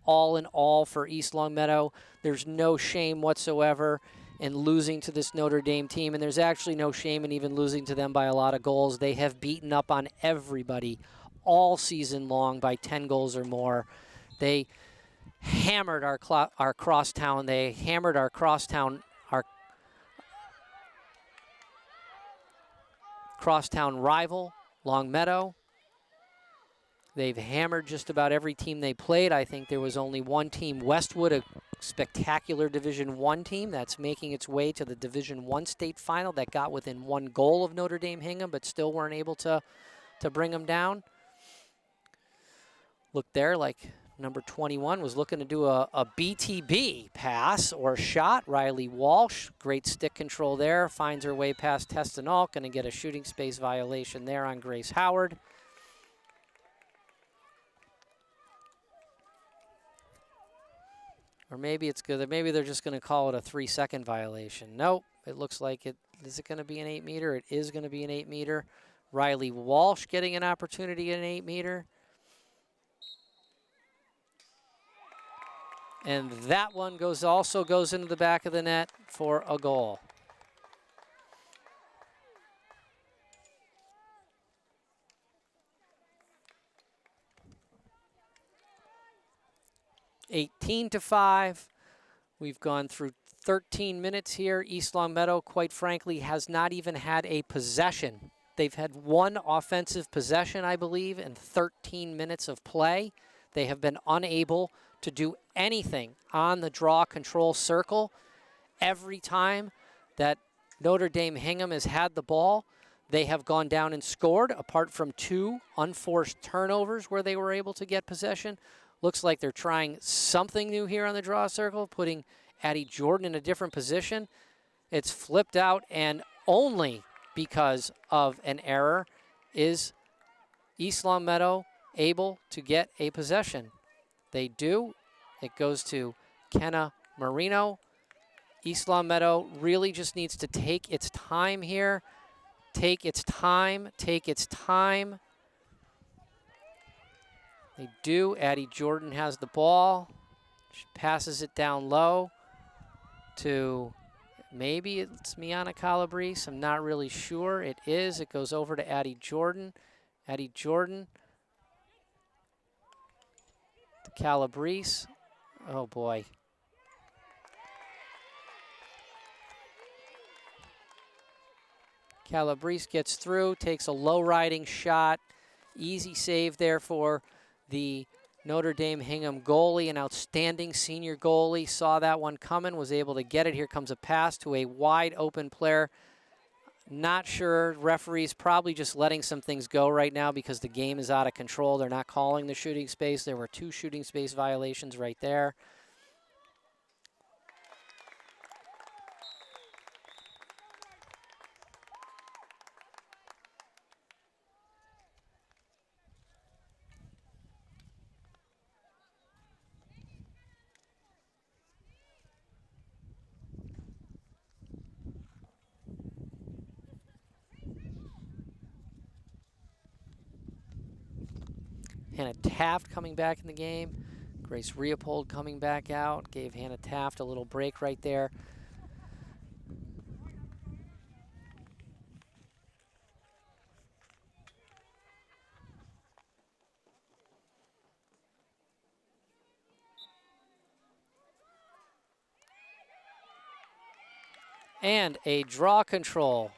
all in all, for East Longmeadow. There's no shame whatsoever in losing to this Notre Dame team, and there's actually no shame in even losing to them by a lot of goals. They have beaten up on everybody all season long by 10 goals or more. They hammered our crosstown. They hammered our crosstown rival, Longmeadow. They've hammered just about every team they played. I think there was only one team, Westwood, spectacular Division I team that's making its way to the Division I state final that got within 1 goal of Notre Dame Hingham, but still weren't able to bring them down. Look there, like number 21 was looking to do a BTB pass or shot. Riley Walsh, great stick control there, finds her way past Testanal, going to get a shooting space violation there on Grace Howard. Or maybe it's good. Maybe they're just going to call it a 3-second violation. Nope. It looks like it. Is it going to be an 8-meter? It is going to be an 8-meter. Riley Walsh getting an opportunity at an 8-meter. And that one also goes into the back of the net for a goal. (18-5). We've gone through 13 minutes here. East Longmeadow, quite frankly, has not even had a possession. They've had 1 offensive possession, I believe, in 13 minutes of play. They have been unable to do anything on the draw control circle. Every time that Notre Dame Hingham has had the ball, they have gone down and scored, apart from 2 unforced turnovers where they were able to get possession. Looks like they're trying something new here on the draw circle, putting Addie Jordan in a different position. It's flipped out, and only because of an error is East Longmeadow able to get a possession. They do. It goes to Kenna Marino. East Longmeadow really just needs to take its time here. Take its time. Take its time. They do. Addie Jordan has the ball. She passes it down low to, maybe it's Miana Calabrese. I'm not really sure. It is. It goes over to Addie Jordan. Addie Jordan to Calabrese. Oh, boy. Calabrese gets through, takes a low-riding shot. Easy save there for the Notre Dame Hingham goalie, an outstanding senior goalie. Saw that one coming, was able to get it. Here comes a pass to a wide-open player. Not sure. Referee's probably just letting some things go right now because the game is out of control. They're not calling the shooting space. There were 2 shooting space violations right there. Hannah Taft coming back in the game. Grace Reopold coming back out. Gave Hannah Taft a little break right there. And a draw control.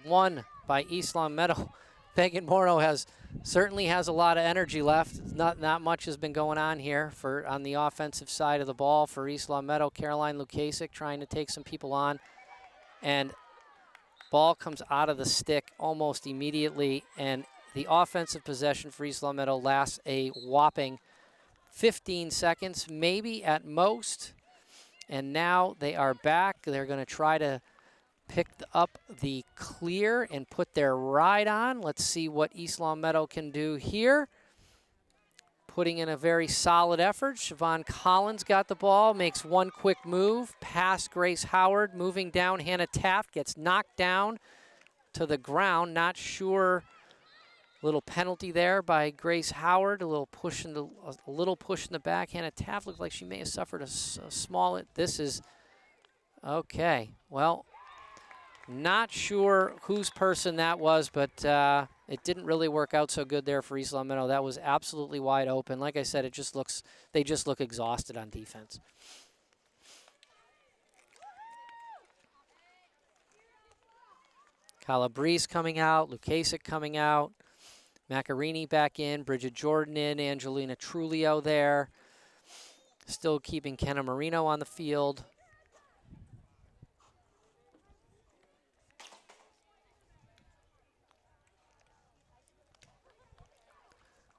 Won by East Longmeadow. Megan Morrow certainly has a lot of energy left. Not much has been going on here on the offensive side of the ball for East Longmeadow. Caroline Lukasik trying to take some people on. And ball comes out of the stick almost immediately. And the offensive possession for East Longmeadow lasts a whopping 15 seconds, maybe at most. And now they are back. They're going to try to pick up the clear and put their ride on. Let's see what East Longmeadow can do here. Putting in a very solid effort. Siobhan Collins got the ball, makes one quick move, past Grace Howard, moving down. Hannah Taft gets knocked down to the ground. Not sure. Little penalty there by Grace Howard. A little push in the back. Hannah Taft looked like she may have suffered a small. This is okay. Well, not sure whose person that was, but it didn't really work out so good there for East Longmeadow. That was absolutely wide open. Like I said, they just look exhausted on defense. Calabrese coming out, Lukasik coming out, Macarini back in, Bridget Jordan in, Angelina Trulio there. Still keeping Kenna Marino on the field.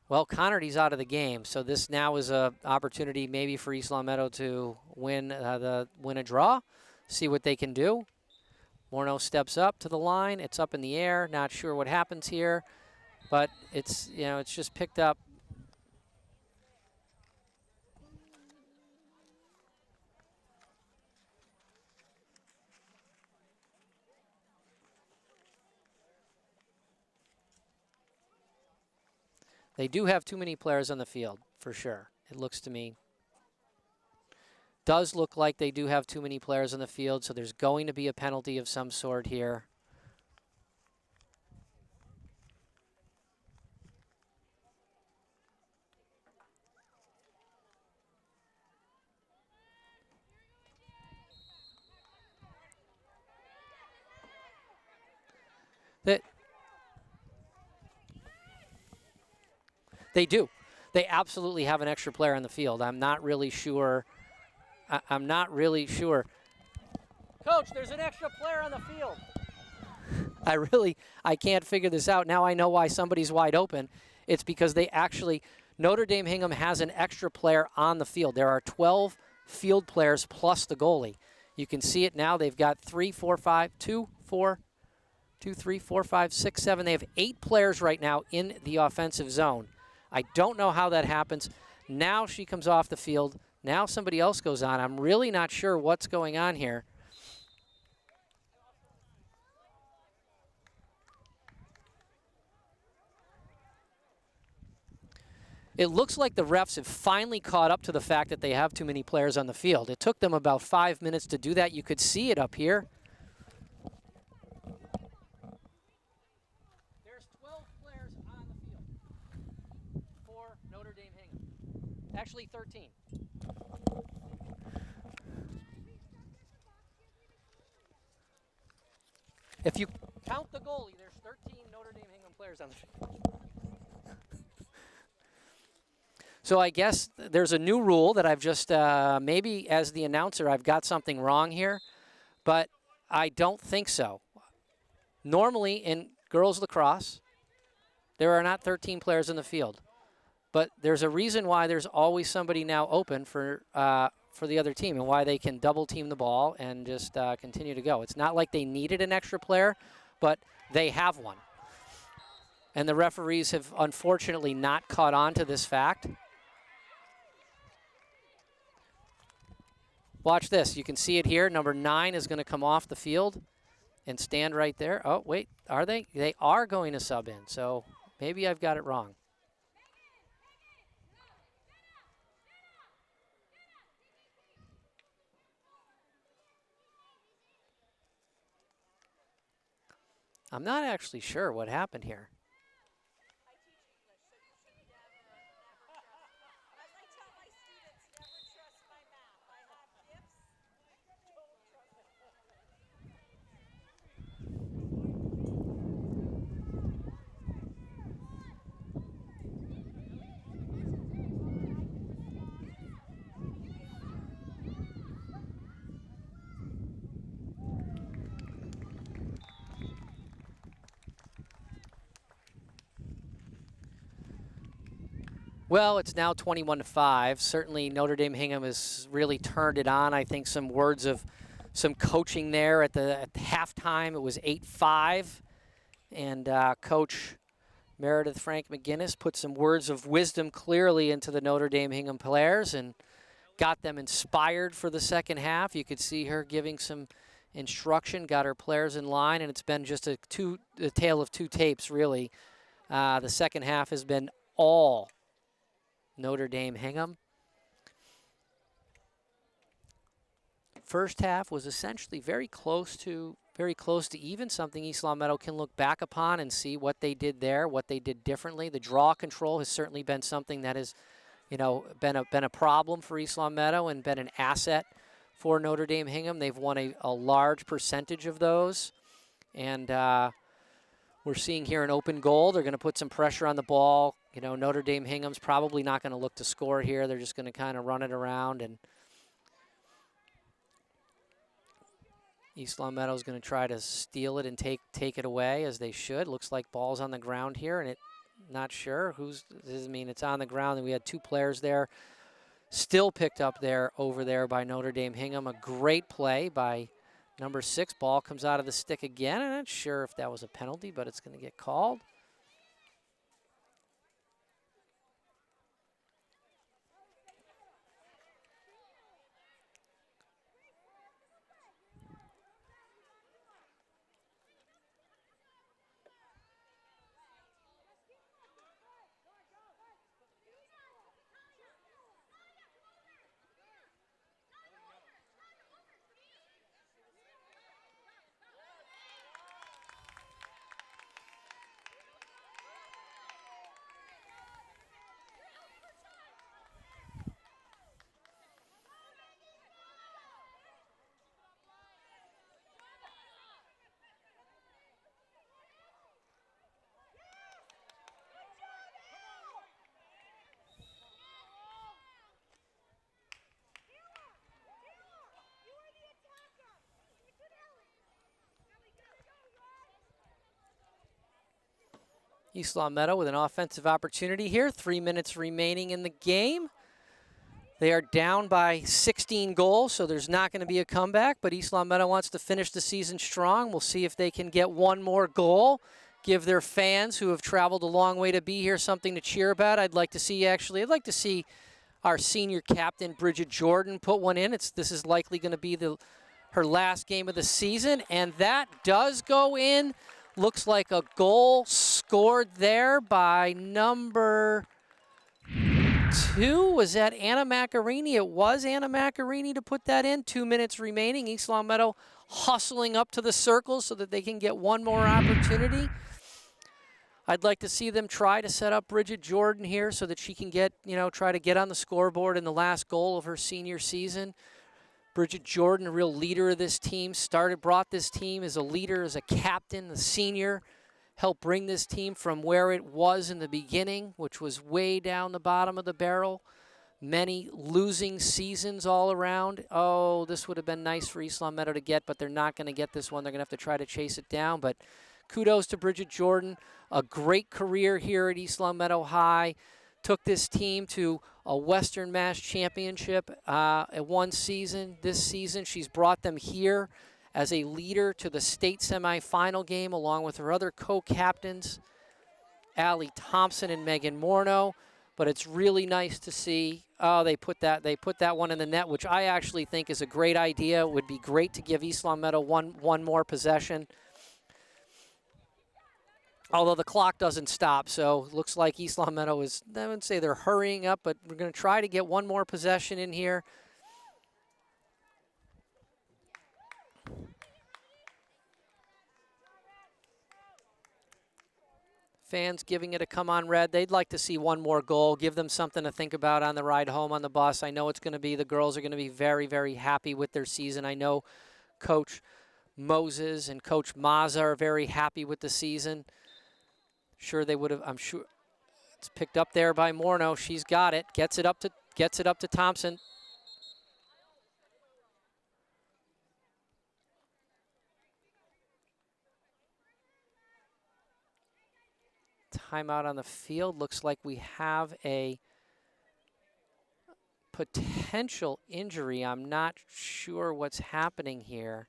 Well, Connerty's out of the game, so this now is an opportunity maybe for East Long Meadow to win a draw, see what they can do. Morneau steps up to the line. It's up in the air. Not sure what happens here, but it's it's just picked up. They do have too many players on the field, for sure. It looks to me. Does look like they do have too many players on the field, so there's going to be a penalty of some sort here. They do. They absolutely have an extra player on the field. I'm not really sure. I'm not really sure. Coach, there's an extra player on the field. I can't figure this out. Now I know why somebody's wide open. It's because Notre Dame Hingham has an extra player on the field. There are 12 field players plus the goalie. You can see it now. They've got 2, 3, 4, 5, 6, 7. They have 8 players right now in the offensive zone. I don't know how that happens. Now she comes off the field. Now somebody else goes on. I'm really not sure what's going on here. It looks like the refs have finally caught up to the fact that they have too many players on the field. It took them about 5 minutes to do that. You could see it up here. There's 12 players on the field for Notre Dame Hingham. Actually, 13. If you count the goalie, there's 13 Notre Dame Hingham players on the field. So I guess there's a new rule that I've just, maybe as the announcer, I've got something wrong here, but I don't think so. Normally in girls lacrosse, there are not 13 players in the field, but there's a reason why there's always somebody now open for the other team and why they can double team the ball and just continue to go. It's not like they needed an extra player, but they have one. And the referees have unfortunately not caught on to this fact. Watch this. You can see it here. Number 9 is going to come off the field and stand right there. Oh, wait. Are they? They are going to sub in. So maybe I've got it wrong. I'm not actually sure what happened here. Well, it's now 21-5. Certainly Notre Dame Hingham has really turned it on. I think some words of some coaching there at the halftime. It was 8-5. And Coach Meredith Frank McGinnis put some words of wisdom clearly into the Notre Dame Hingham players and got them inspired for the second half. You could see her giving some instruction, got her players in line, and it's been just a tale of two tapes, really. The second half has been all Notre Dame Hingham. First half was essentially very close to even, something East Long Meadow can look back upon and see what they did there, what they did differently. The draw control has certainly been something that has, been a problem for East Long Meadow and been an asset for Notre Dame Hingham. They've won a large percentage of those, and we're seeing here an open goal. They're going to put some pressure on the ball. You know, Notre Dame Hingham's probably not going to look to score here. They're just going to kind of run it around, and East Long Meadow's going to try to steal it and take it away, as they should. Looks like ball's on the ground here, and not sure who's. I mean, it's on the ground, and we had 2 players there. Still picked up there over there by Notre Dame Hingham. A great play by number 6. Ball comes out of the stick again. I'm not sure if that was a penalty, but it's going to get called. East Long Meadow with an offensive opportunity here. 3 minutes remaining in the game. They are down by 16 goals, so there's not going to be a comeback, but East Long Meadow wants to finish the season strong. We'll see if they can get one more goal, give their fans who have traveled a long way to be here something to cheer about. I'd like to see our senior captain, Bridget Jordan, put one in. This is likely going to be her last game of the season, and that does go in. Looks like a goal scored there by number 2. Was that Anna Macarini? It was Anna Macarini to put that in. 2 minutes remaining. East Long Meadow hustling up to the circle so that they can get one more opportunity. I'd like to see them try to set up Bridget Jordan here so that she can try to get on the scoreboard in the last goal of her senior season. Bridget Jordan, a real leader of this team, brought this team as a leader, as a captain, a senior, helped bring this team from where it was in the beginning, which was way down the bottom of the barrel. Many losing seasons all around. Oh, this would have been nice for East Long Meadow to get, but they're not going to get this one. They're going to have to try to chase it down, but kudos to Bridget Jordan. A great career here at East Long Meadow High. Took this team to a Western Mass Championship at one season. This season, she's brought them here as a leader to the state semifinal game, along with her other co-captains, Allie Thompson and Megan Morneau. But it's really nice to see. Oh, they put that one in the net, which I actually think is a great idea. It would be great to give East Long Meadow one more possession. Although the clock doesn't stop, so looks like East Long Meadow is, I wouldn't say they're hurrying up, but we're going to try to get one more possession in here. Fans giving it a come on red. They'd like to see one more goal, give them something to think about on the ride home on the bus. I know the girls are going to be very, very happy with their season. I know Coach Moses and Coach Mazza are very happy with the season. Sure they would have, I'm sure. It's picked up there by Morneau. She's got it. Gets it up to Thompson. Timeout on the field. Looks like we have a potential injury. I'm not sure what's happening here.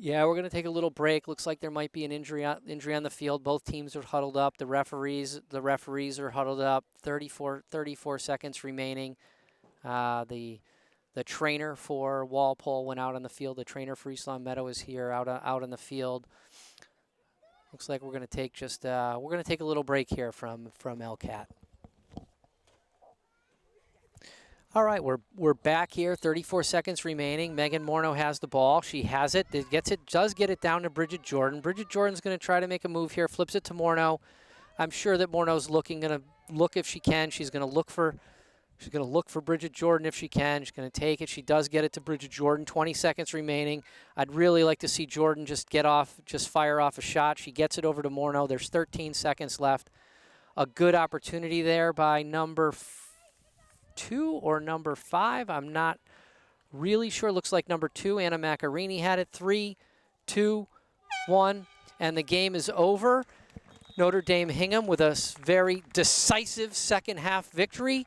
Yeah, we're going to take a little break. Looks like there might be an injury on the field. Both teams are huddled up. The referees are huddled up. 34 seconds remaining. The trainer for Walpole went out on the field. The trainer for East Long Meadow is here out on the field. Looks like we're going to take a little break here from LCAT. All right, we're back here. 34 seconds remaining. Megan Morneau has the ball. She has it. Does get it down to Bridget Jordan. Bridget Jordan's going to try to make a move here. Flips it to Morneau. I'm sure that Morneau's going to look if she can. She's going to look for Bridget Jordan if she can. She's going to take it. She does get it to Bridget Jordan. 20 seconds remaining. I'd really like to see Jordan just fire off a shot. She gets it over to Morneau. There's 13 seconds left. A good opportunity there by number 2 or number 5. I'm not really sure. Looks like number 2, Anna Macarini, had it. 3, 2, 1, and the game is over. Notre Dame Hingham with a very decisive second half victory.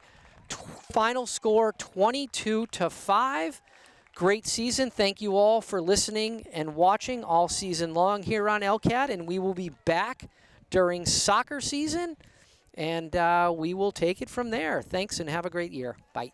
Final score 22-5. Great season. Thank you all for listening and watching all season long here on LCAT, and we will be back during soccer season, and we will take it from there. Thanks and have a great year. Bye.